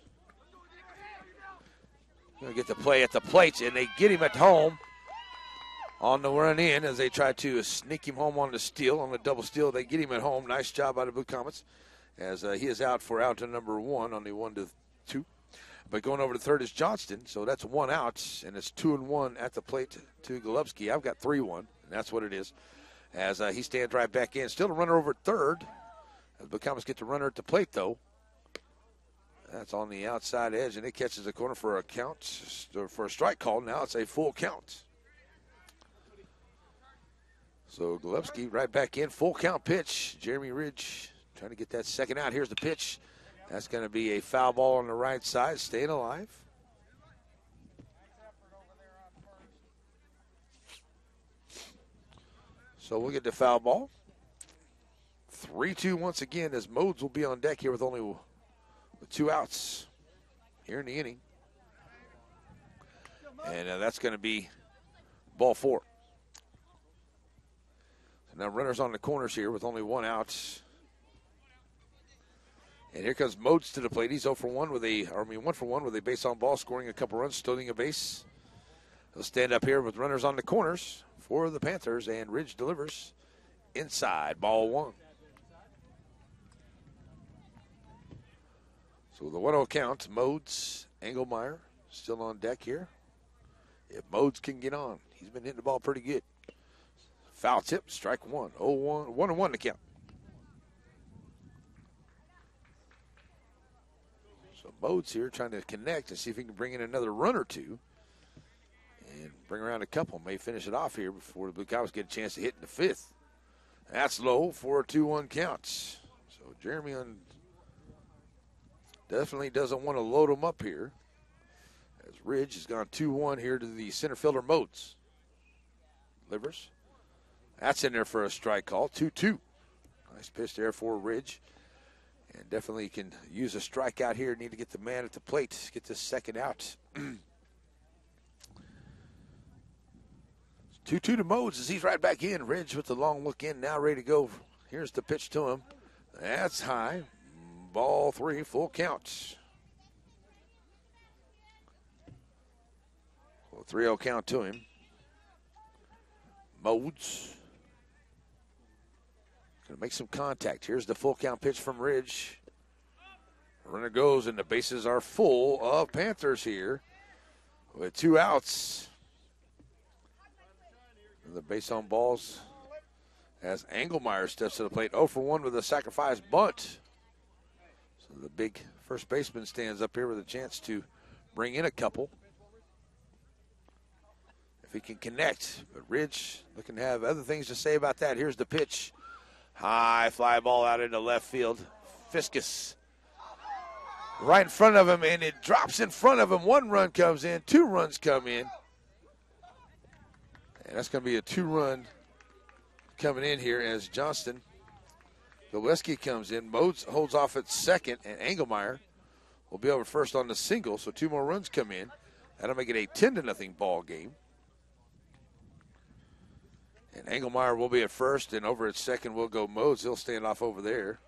Going to get the play at the plate, and they get him at home on the run in as they try to sneak him home on the steal, on the double steal. They get him at home. Nice job by the Blue Comets as he is out for out to number 1 on the 1-2. But going over to third is Johnston, so that's 1 out, and it's 2-1 at the plate to Golubski. I've got 3-1, and that's what it is. As he stands right back in. Still a runner over at third. The Blue Comets get the runner at the plate, though. That's on the outside edge, and it catches the corner for a count, for a strike call. Now it's a full count. So Golubski right back in, full count pitch. Jeremy Ridge trying to get that second out. Here's the pitch. That's going to be a foul ball on the right side, staying alive. So we'll get the foul ball. 3-2 once again as Modes will be on deck here with only 2 outs here in the inning. And that's going to be ball 4. So now runners on the corners here with only 1 out. And here comes Modes to the plate. He's 1 for 1 with a base on ball, scoring a couple runs, stealing a base. He'll stand up here with runners on the corners for the Panthers, and Ridge delivers inside, ball 1. So the 1-0 count, Modes, Engelmeyer still on deck here. If Modes can get on, he's been hitting the ball pretty good. Foul tip, strike 1, 0-1, 1-1 to count. So Modes here trying to connect and see if he can bring in another run or 2 and bring around a couple. May finish it off here before the Blue Cows get a chance to hit in the 5th. That's low for a 2-1 count. So Jeremy definitely doesn't want to load him up here as Ridge has gone 2-1 here to the center fielder Modes. Livers. That's in there for a strike call, 2-2. Nice pitch there for Ridge. And definitely can use a strikeout here. Need to get the man at the plate, get this second out. 2-2 to Modes as he's right back in. Ridge with the long look in, now ready to go. Here's the pitch to him. That's high. Ball 3, full count. Well, 3-0 count to him. Modes going to make some contact. Here's the full count pitch from Ridge. Runner goes, and the bases are full of Panthers here with 2 outs. And the base on balls as Engelmeyer steps to the plate. 0 for 1 with a sacrifice bunt. So the big first baseman stands up here with a chance to bring in a couple if he can connect. But Ridge looking to have other things to say about that. Here's the pitch. High fly ball out into left field. Fiskus right in front of him, and it drops in front of him. 1 run comes in, 2 runs come in. And that's going to be a 2-run coming in here as Johnston. Golubski comes in. Modes holds off at second, and Engelmeyer will be over first on the single, so 2 more runs come in. That'll make it a 10-0 ball game. And Engelmeyer will be at first, and over at second will go Modes. He'll stand off over there.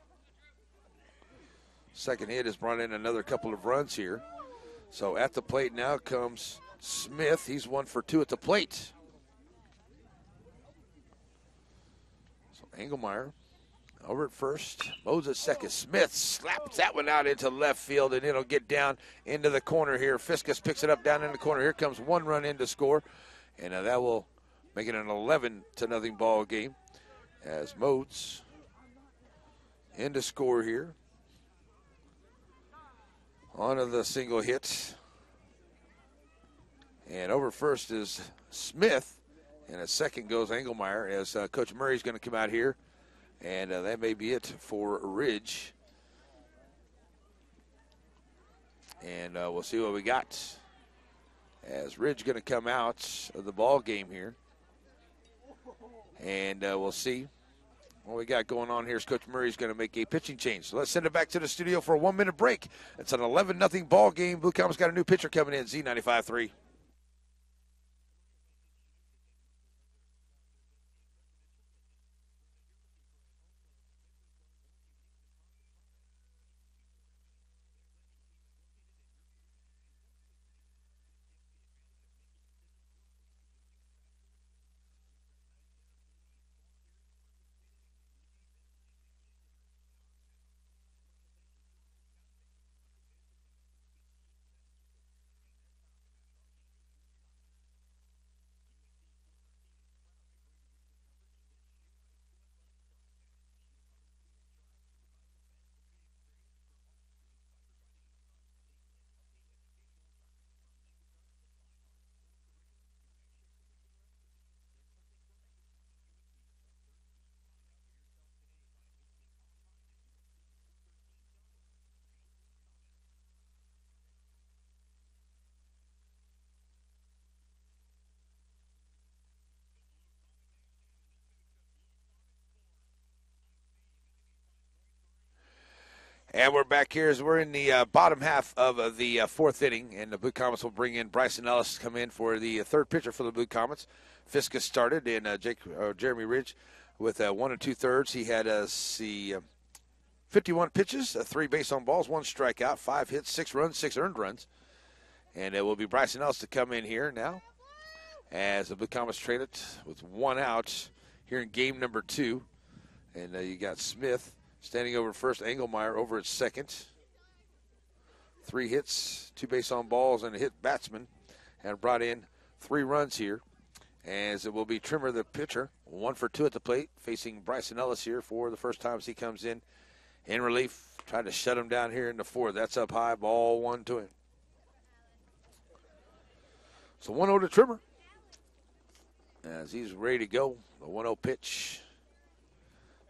Second hit has brought in another couple of runs here. So at the plate now comes Smith. He's 1 for 2 at the plate. So Engelmeyer over at first. Modes at second. Smith slaps that one out into left field, and it'll get down into the corner here. Fiskus picks it up down in the corner. Here comes 1 run in to score, and that will make it an 11-0 ball game as Modes in to score here. On to the single hit. And over first is Smith, and at second goes Engelmeyer as Coach Murray's going to come out here. And that may be it for Ridge. And we'll see what we got as Ridge going to come out of the ball game here. And we'll see what we got going on here. Coach Murray's going to make a pitching change. So let's send it back to the studio for a 1-minute break. It's an 11-0 ball game. Blue Comets got a new pitcher coming in, Z95-3. And we're back here as we're in the bottom half of the fourth inning, and the Blue Comets will bring in Bryson Ellis to come in for the third pitcher for the Blue Comets. Fiska started, and Jeremy Ridge with 1 2/3. He had 51 pitches, 3 base on balls, 1 strikeout, 5 hits, 6 runs, 6 earned runs. And it will be Bryson Ellis to come in here now as the Blue Comets trade it with 1 out here in game number 2. And you got Smith standing over first, Engelmeyer over at second. 3 hits, 2 base on balls, and a hit batsman. And brought in 3 runs here. As it will be Trimmer, the pitcher, 1 for 2 at the plate, facing Bryson Ellis here for the first time as he comes in relief. Trying to shut him down here in the 4th. That's up high, ball 1 to him. So 1-0 to Trimmer as he's ready to go. The 1-0 pitch.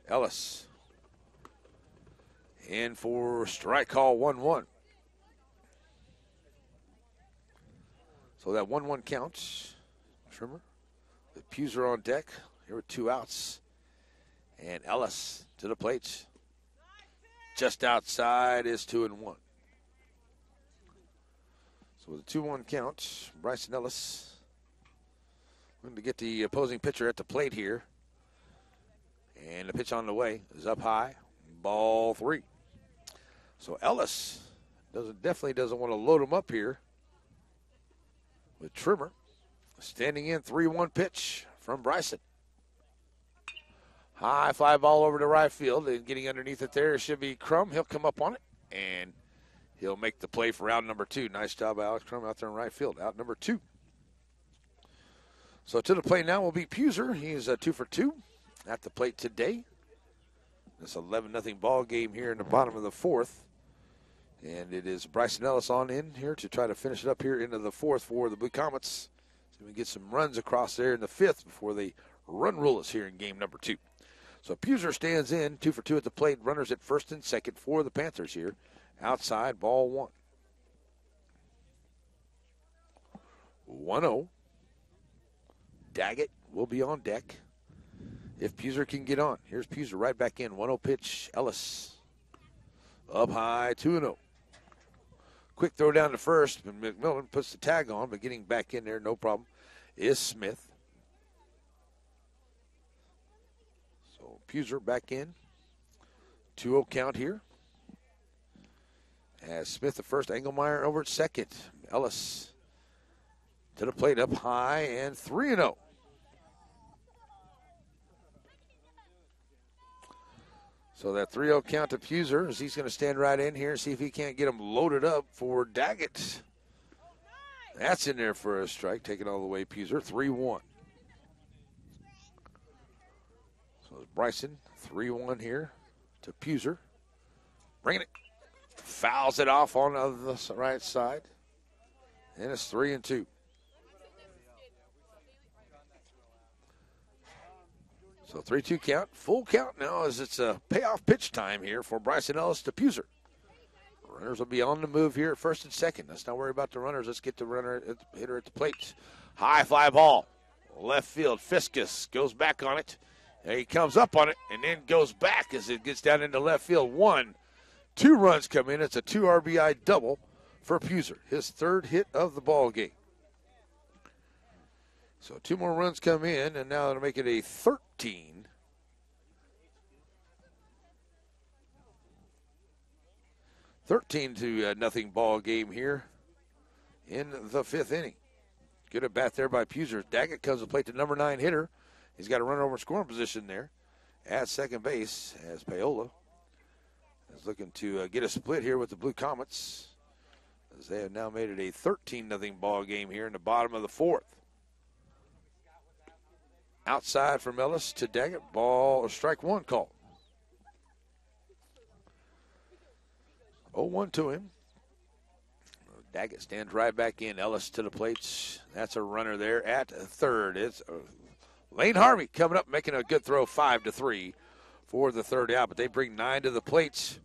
Ellis in for strike call 1-1. So that 1-1 counts. Trimmer with Puser on deck. Here with 2 outs. And Ellis to the plate. Just outside is 2-1. So with a 2-1 count, Bryson Ellis looking to get the opposing pitcher at the plate here. And the pitch on the way is up high. Ball 3. So Ellis definitely doesn't want to load him up here with Trimmer. Standing in, 3-1 pitch from Bryson. High fly ball over to right field, and getting underneath it there should be Crum. He'll come up on it, and he'll make the play for out number 2. Nice job, Alex Crum, out there in right field. Out number 2. So to the plate now will be Puser. He's 2 for 2 at the plate today. This 11-0 ball game here in the bottom of the 4th. And it is Bryson Ellis on in here to try to finish it up here into the 4th for the Blue Comets. So we get some runs across there in the 5th before they run rule us here in game number 2. So Puser stands in, 2 for 2 at the plate. Runners at first and second for the Panthers here. Outside, ball 1. 1-0. Daggett will be on deck if Puser can get on. Here's Puser right back in. 1-0 pitch. Ellis up high, 2-0. Quick throw down to first. McMillan puts the tag on, but getting back in there, no problem, is Smith. So Puser back in. 2-0 count here. As Smith at first, Engelmeyer over at second. Ellis to the plate, up high, and 3-0. So that 3-0 count to Puser as he's going to stand right in here and see if he can't get him loaded up for Daggett. That's in there for a strike, taking all the way Puser, 3-1. So it's Bryson, 3-1 here to Puser. Bringing it. Fouls it off on the right side. And it's 3-2. So 3-2 count, full count now as it's a payoff pitch time here for Bryson Ellis to Puser. Runners will be on the move here at first and second. Let's not worry about the runners. Let's get the hitter at the plate. High fly ball left field. Fiskus goes back on it. And he comes up on it and then goes back as it gets down into left field. 2 runs come in. It's a 2 RBI double for Puser, his 3rd hit of the ball game. So 2 more runs come in, and now it'll make it a 13 to nothing ball game here in the 5th inning. Good at bat there by Puser. Daggett comes to plate, the number 9 hitter. He's got a runner over scoring position there at second base as Paola is looking to get a split here with the Blue Comets, as they have now made it a 13-0 ball game here in the bottom of the 4th. Outside from Ellis to Daggett, strike 1 call. 0-1 to him. Daggett stands right back in. Ellis to the plate. That's a runner there at third. It's Lane Harvey coming up, making a good throw, 5-3 for the 3rd out. But they bring 9 to the plate.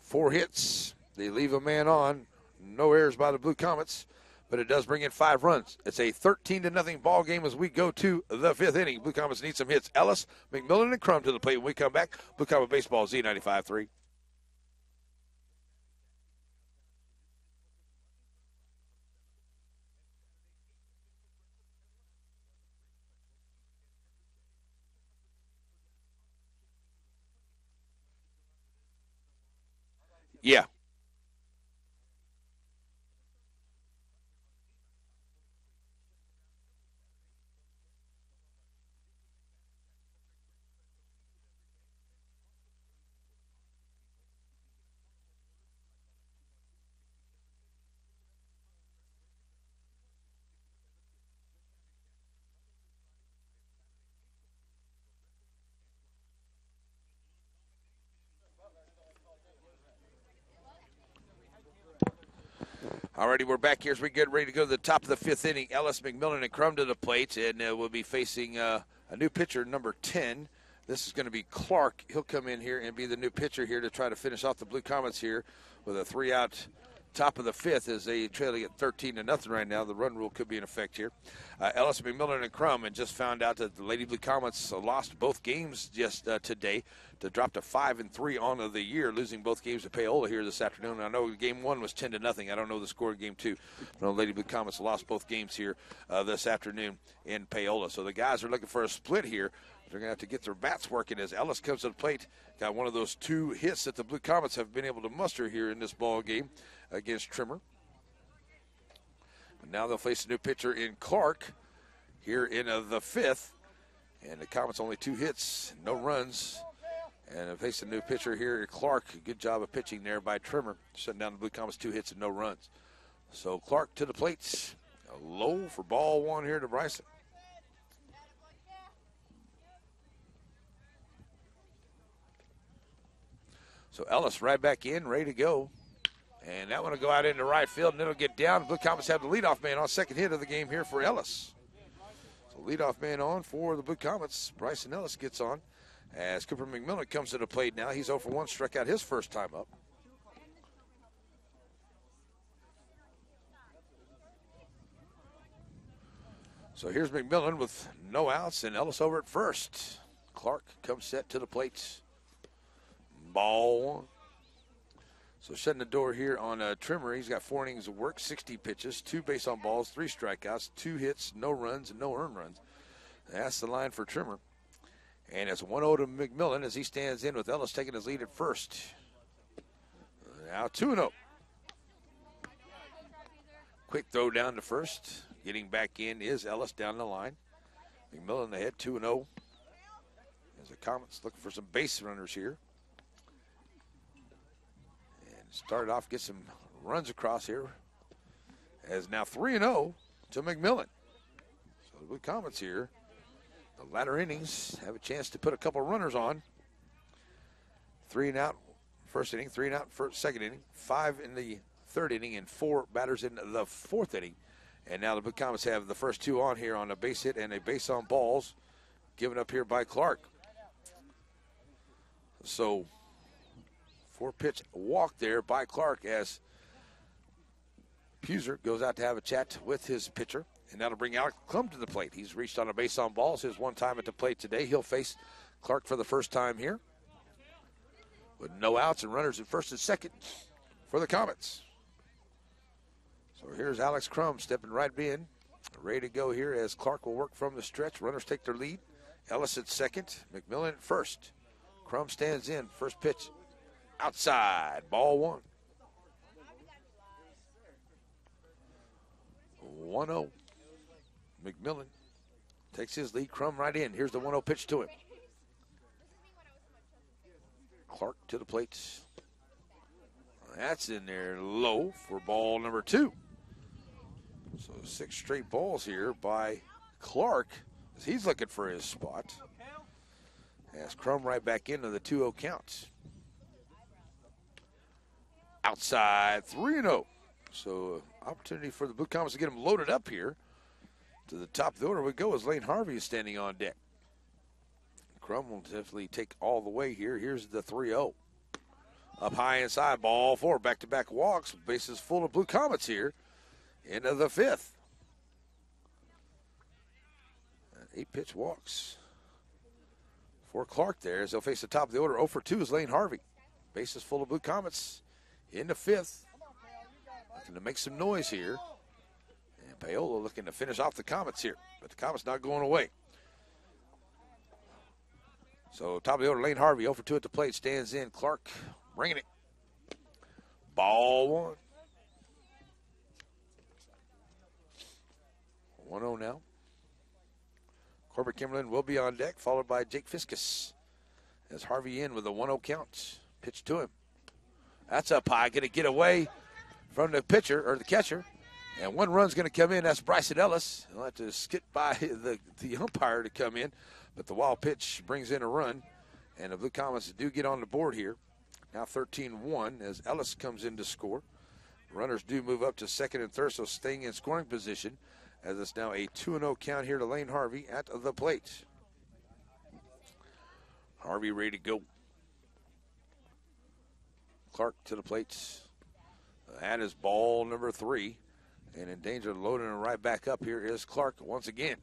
4 hits. They leave a man on. No errors by the Blue Comets, but it does bring in 5 runs. It's a 13-0 ball game as we go to the 5th inning. Blue Comets need some hits. Ellis, McMillan, and Crum to the plate when we come back. Blue Comet Baseball, Z95.3. Yeah. Alrighty, we're back here as we get ready to go to the top of the 5th inning. Ellis, McMillan, and Crum to the plate, and we'll be facing a new pitcher, number 10. This is going to be Clark. He'll come in here and be the new pitcher here to try to finish off the Blue Comets here with a 3-out top of the 5th as they trailing at 13-0 right now. The run rule could be in effect here. Ellis, McMillan, and Crum, and just found out that the Lady Blue Comets lost both games just today to drop to 5-3 on the year, losing both games to Paola here this afternoon. I know game 1 was 10-0. I don't know the score of game 2. I know Lady Blue Comets lost both games here this afternoon in Paola. So the guys are looking for a split here. They're going to have to get their bats working as Ellis comes to the plate. Got one of those 2 hits that the Blue Comets have been able to muster here in this ball game against Trimmer. But now they'll face a new pitcher in Clark here in the 5th. And the Comets only 2 hits, no runs. And they face a new pitcher here, Clark. Good job of pitching there by Trimmer, shutting down the Blue Comets, 2 hits and no runs. So Clark to the plate. Low for ball 1 here to Bryson. So Ellis right back in, ready to go. And that one will go out into right field, and it'll get down. Blue Comets have the leadoff man on, second hit of the game here for Ellis. So leadoff man on for the Blue Comets. Bryson Ellis gets on as Cooper McMillan comes to the plate now. He's 0 for 1, struck out his first time up. So here's McMillan with no outs and Ellis over at first. Clark comes set to the plate. Ball 1. So shutting the door here on Trimmer. He's got 4 innings of work, 60 pitches, 2 base on balls, 3 strikeouts, 2 hits, no runs, and no earned runs. That's the line for Trimmer. And it's 1-0 to McMillan as he stands in with Ellis taking his lead at first. Now 2-0. Quick throw down to first. Getting back in is Ellis down the line. McMillan ahead, 2-0. As the Comets looking for some base runners here. Started off, get some runs across here. As now 3-0 to McMillan. So the Blue Comets here, the latter innings, have a chance to put a couple runners on. 3 and out first inning, 3 and out second inning, 5 in the third inning, and 4 batters in the 4th inning. And now the Blue Comets have the first 2 on here on a base hit and a base on balls given up here by Clark. So 4-pitch walk there by Clark as Puser goes out to have a chat with his pitcher, and that'll bring Alex Klum to the plate. He's reached on a base on balls his one time at the plate today. He'll face Clark for the first time here with no outs and runners at first and second for the Comets. So here's Alex Crum stepping right in, ready to go here as Clark will work from the stretch. Runners take their lead. Ellis at second, McMillan at first. Crum stands in, first pitch outside, ball one. 1-0. McMillan takes his lead. Crum right in. Here's the 1-0 pitch to him. Clark to the plate. That's in there low for ball number 2. So 6 straight balls here by Clark as he's looking for his spot. As Crum right back into the 2-0 count. Outside 3-0. So opportunity for the Blue Comets to get them loaded up here. To the top of the order we go as Lane Harvey is standing on deck. Crum will definitely take all the way here. Here's the 3-0. Up high inside, ball 4. Back-to-back walks. Bases full of Blue Comets here into the 5th. 8-pitch walks for Clark there as they'll face the top of the order. 0 for 2 is Lane Harvey. Bases full of Blue Comets in the 5th. Looking to make some noise here. And Paola looking to finish off the Comets here. But the Comets not going away. So top of the order, Lane Harvey, 0 for 2 at the plate, stands in. Clark bringing it. Ball 1. 1-0 now. Corbett Kimberlin will be on deck, followed by Jake Fiskus. As Harvey in with a 1-0 count. Pitch to him. That's up high. Going to get away from the pitcher, or the catcher. And 1 run's going to come in. That's Bryson Ellis. He'll have to skip by the umpire to come in. But the wild pitch brings in a run. And the Blue Comets do get on the board here. Now 13-1 as Ellis comes in to score. Runners do move up to second and third, so staying in scoring position. As it's now a 2-0 count here to Lane Harvey at the plate. Harvey ready to go. Clark to the plate. That is ball number 3. And in danger of loading it right back up here is Clark once again.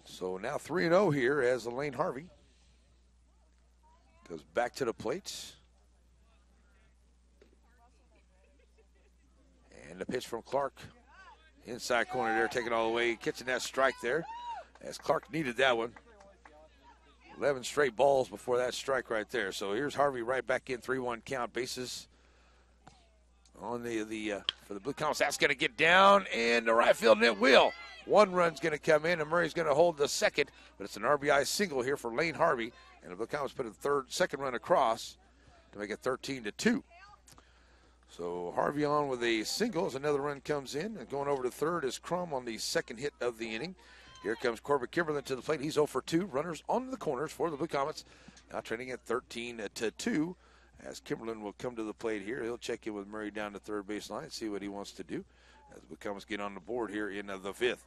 So now 3-0 here as Lane Harvey goes back to the plate. And the pitch from Clark. Inside corner there, taking all the way, catching that strike there as Clark needed that one. 11 straight balls before that strike right there. So here's Harvey right back in, 3-1 count, bases on for the Blue Comets. That's going to get down in the right field, and it will. 1 run's going to come in, and Murray's going to hold the second, but it's an RBI single here for Lane Harvey, and the Blue Comets put a second run across to make it 13-2. So Harvey on with a single as another run comes in, and going over to third is Crum on the second hit of the inning. Here comes Corbett Kimberlin to the plate. He's 0 for 2. Runners on the corners for the Blue Comets. Now trending at 13-2 as Kimberlin will come to the plate here. He'll check in with Murray down to third base line, see what he wants to do as the Blue Comets get on the board here in the 5th.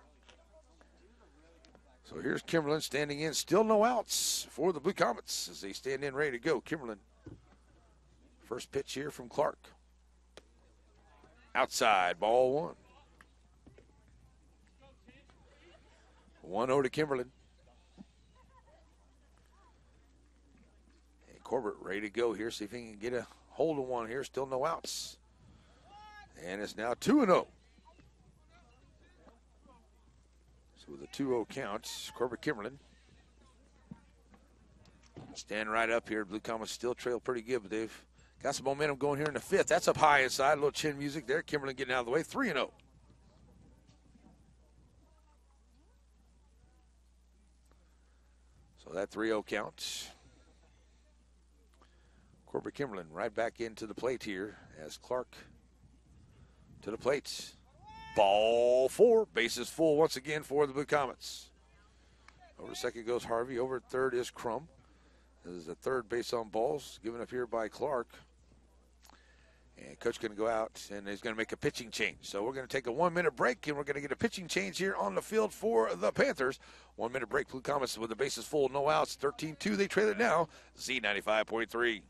So here's Kimberlin standing in. Still no outs for the Blue Comets as they stand in ready to go. Kimberlin, first pitch here from Clark. Outside, ball 1. 1-0 to Kimberlin. And Corbett ready to go here. See if he can get a hold of one here. Still no outs. And it's now 2-0. So with a 2-0 count, Corbett Kimberlin stand right up here. Blue Comets still trail pretty good, but they've got some momentum going here in the 5th. That's up high inside. A little chin music there. Kimberlin getting out of the way. 3-0. So that 3-0 count. Corbett Kimberlin right back into the plate here as Clark to the plate. Ball 4. Bases full once again for the Blue Comets. Over to second goes Harvey. Over at third is Crum. This is the third base on balls given up here by Clark. And coach going to go out and he's going to make a pitching change. So we're going to take a 1-minute break and we're going to get a pitching change here on the field for the Panthers. 1-minute break. Blue Comets with the bases full, no outs. 13-2. They trail it now. Z95.3.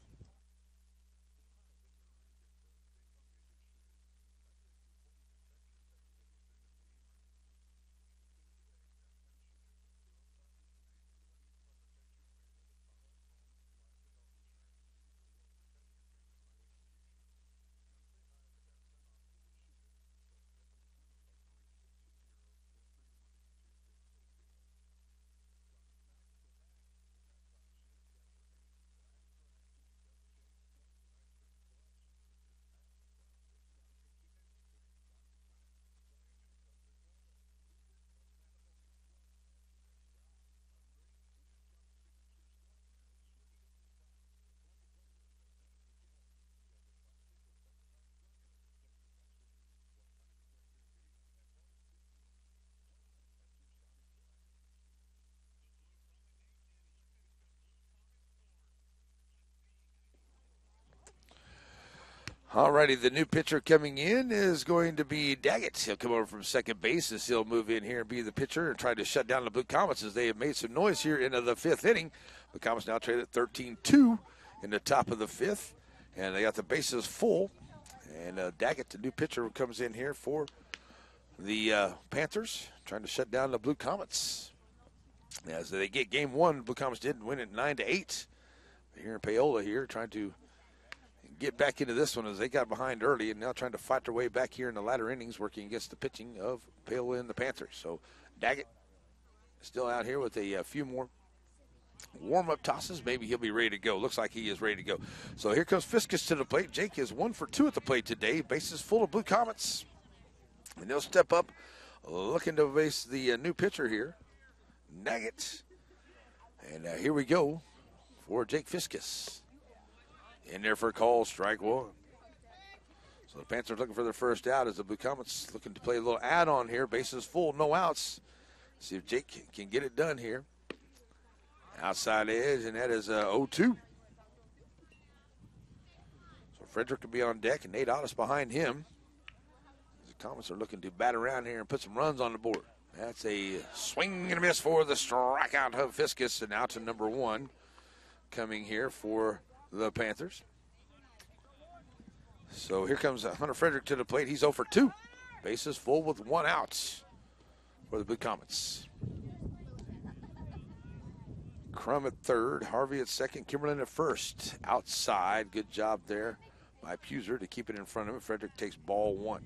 All righty, the new pitcher coming in is going to be Daggett. He'll come over from second base as he'll move in here and be the pitcher and try to shut down the Blue Comets as they have made some noise here into the fifth inning. The Comets now trade at 13-2 in the top of the fifth, and they got the bases full. And Daggett, the new pitcher, comes in here for the Panthers, trying to shut down the Blue Comets. As they get game one, the Blue Comets did win it 9-8. Here in Paola here, trying to get back into this one as they got behind early and now trying to fight their way back here in the latter innings, working against the pitching of Paola and the Panthers. So Daggett still out here with a few more warm-up tosses. Maybe he'll be ready to go. Looks like he is ready to go. So here comes Fiskus to the plate. Jake is 1 for 2 at the plate today. Bases full of Blue Comets. And they'll step up looking to face the new pitcher here, Daggett. And here we go for Jake Fiskus. In there for a call, strike one. So the Panthers looking for their first out as the Blue Comets looking to play a little add-on here. Bases full, no outs. See if Jake can get it done here. Outside edge, and that is 0-2. So Frederick will be on deck, and Nate Ottis behind him. The Comets are looking to bat around here and put some runs on the board. That's a swing and a miss for the strikeout of Fiskus, and out to number 1 coming here for the Panthers. So here comes Hunter Frederick to the plate. He's 0 for 2. Bases full with 1 out for the Blue Comets. Crum at third, Harvey at second, Kimberlin at first. Outside, good job there by Puser to keep it in front of him. Frederick takes ball 1.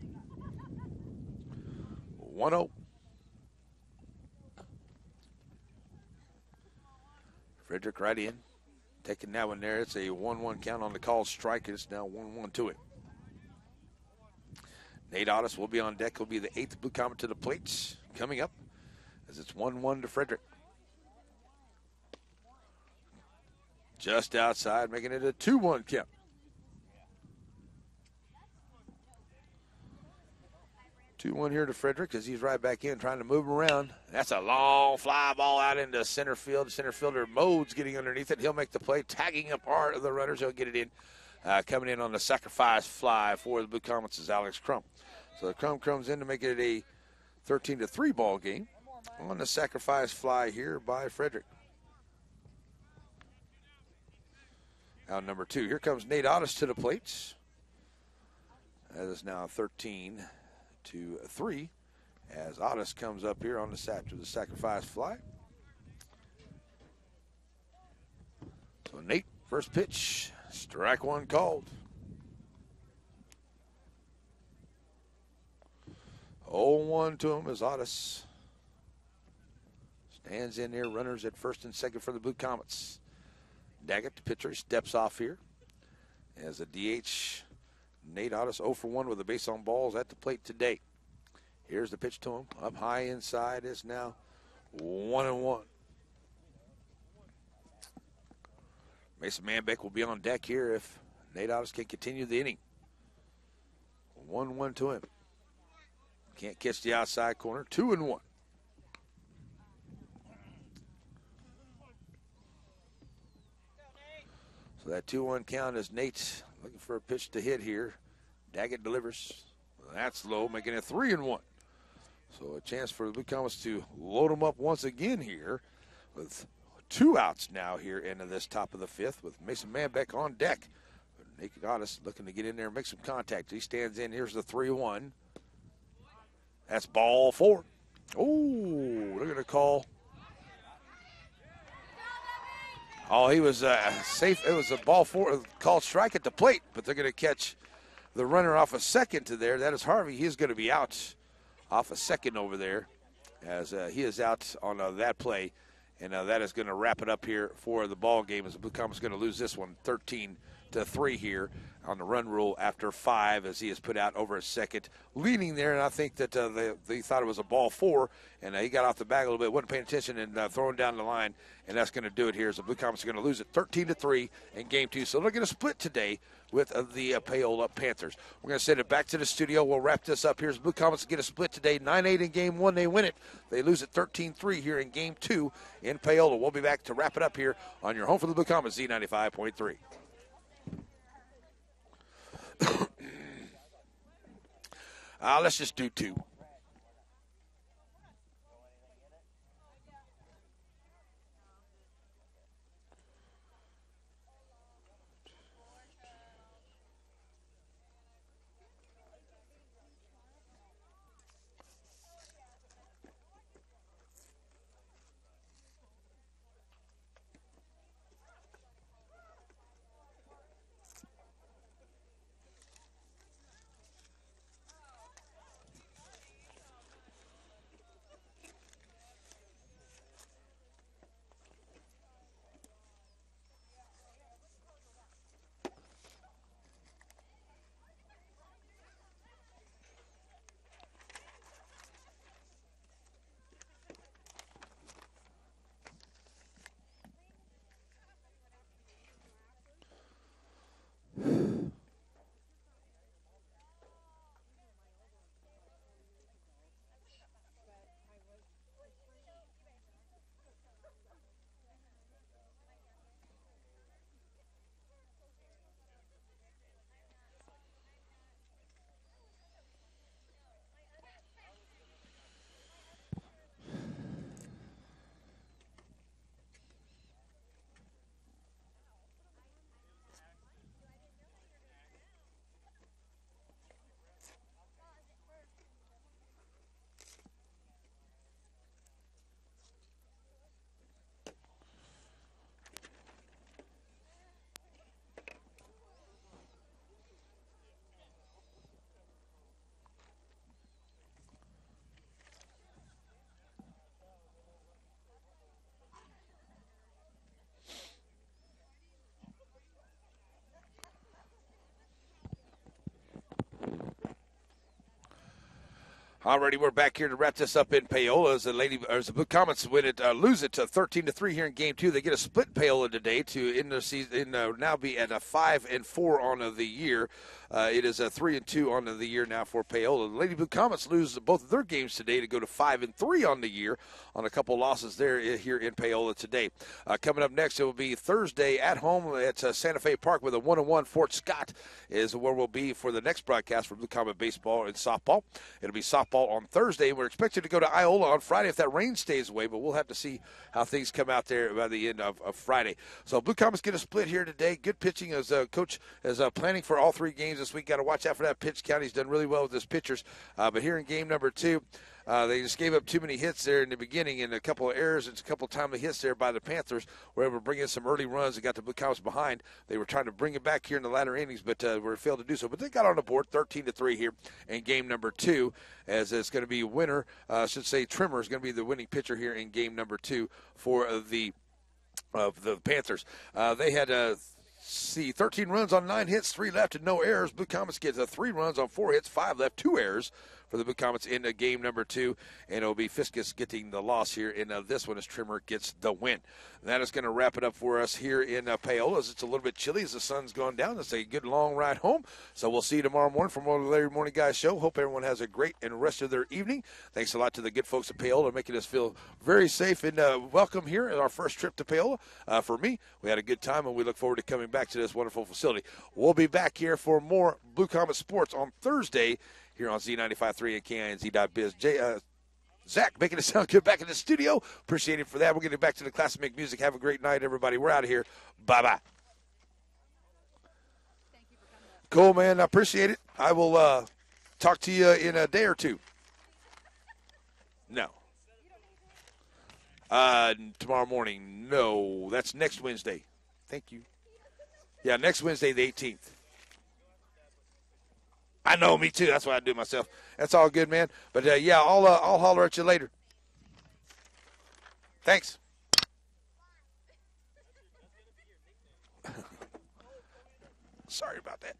1-0. Frederick right in. Taking that one there. It's a 1-1 count on the call strike. It's now 1-1 to it. Nate Ottis will be on deck. He'll be the 8th Blue Comet to the plates coming up as it's 1-1 to Frederick. Just outside, making it a 2-1 count. Two-one here to Frederick as he's right back in trying to move around. That's a long fly ball out into center field. The center fielder Modes getting underneath it. He'll make the play, tagging up part of the runners. He'll get it in. Coming in on the sacrifice fly for the Blue Comets is Alex Crum. So the Crum comes in to make it a 13-3 ball game on the sacrifice fly here by Frederick. Out number 2. Here comes Nate Ottis to the plates. That is now 13-3 as Ottis comes up here on the sacrifice fly. So Nate, first pitch, strike 1 called. 0-1 to him as Ottis stands in here. Runners at first and second for the Blue Comets. Daggett, the pitcher, steps off here as a DH. Nate Ottis 0 for 1 with a base on balls at the plate today. Here's the pitch to him. Up high inside. It's now 1-1. Mason Manbeck will be on deck here if Nate Ottis can continue the inning. 1-1 to him. Can't catch the outside corner. 2-1. So that 2-1 count is Nate looking for a pitch to hit here. Daggett delivers. That's low, making it 3-1. So a chance for the Blue Comets to load them up once again here with 2 outs now here into this top of the 5th with Mason Manbeck on deck. Nate Ottis looking to get in there and make some contact. He stands in. Here's the 3-1. That's ball 4. Oh, they're going to call. Oh, he was safe. It was a ball 4, called strike at the plate, but they're going to catch the runner off a second to there. That is Harvey. He is going to be out off a second over there as he is out on that play. And that is going to wrap it up here for the ball game as the Blue Comets going to lose this one 13-3 here on the run rule after 5 as he is put out over a second. Leading there, and I think that they thought it was a ball 4, and he got off the bag a little bit, wasn't paying attention, and throwing down the line, and that's going to do it here as the Blue Comets are going to lose it 13-3 in Game 2. So they're going to split today with the Paola Panthers. We're going to send it back to the studio. We'll wrap this up here as the Blue Comets get a split today. 9-8 in Game 1. They win it. They lose it 13-3 here in Game 2 in Paola. We'll be back to wrap it up here on your home for the Blue Comets, Z95.3. Let's just do 2. Alrighty, we're back here to wrap this up in Paola as the Blue Comets lose it to 13-3 here in Game 2. They get a split Paola today to end the season, now be at a 5-4 on the year. It is a 3-2 on the year now for Paola. The Lady Blue Comets lose both of their games today to go to 5-3 on the year on a couple losses there here in Paola today. Coming up next, it will be Thursday at home at Santa Fe Park with a 1-1. Fort Scott is where we'll be for the next broadcast for Blue Comet baseball and softball. It'll be softball on Thursday. We're expected to go to Iola on Friday if that rain stays away, but we'll have to see how things come out there by the end of Friday. So Blue Comets get a split here today. Good pitching as Coach is planning for all 3 games this week. Got to watch out for that pitch count. He's done really well with his pitchers. But here in game number 2, they just gave up too many hits there in the beginning and a couple of errors and a couple of timely hits there by the Panthers. Were able to bring in some early runs and got the Blue Comets behind. They were trying to bring it back here in the latter innings, but were failed to do so. But they got on the board 13-3 here in game number 2, as it's going to be winner. I should say Trimmer is going to be the winning pitcher here in game number 2 for the Panthers. They had 13 runs on 9 hits, 3 left, and no errors. Blue Comets get 3 runs on 4 hits, 5 left, 2 errors for the Blue Comets in game number 2, and it'll be Fiskus getting the loss here in this one as Trimmer gets the win. That is going to wrap it up for us here in Paola. It's a little bit chilly as the sun's gone down. It's a good long ride home, so we'll see you tomorrow morning from the Larry Morning Guys show. Hope everyone has a great and rest of their evening. Thanks a lot to the good folks at Paola making us feel very safe and welcome here at our first trip to Paola. For me, we had a good time, and we look forward to coming back to this wonderful facility. We'll be back here for more Blue Comet Sports on Thursday here on Z95.3 and KINZ.biz. Zach making it sound good back in the studio. Appreciate it for that. We're getting back to the classic music. Have a great night, everybody. We're out of here. Bye-bye. Cool, man. I appreciate it. I will talk to you in a day or 2. No. Tomorrow morning. No. That's next Wednesday. Thank you. Yeah, next Wednesday, the 18th. I know, me too. That's what I do myself. That's all good, man. But, yeah, I'll holler at you later. Thanks. Sorry about that.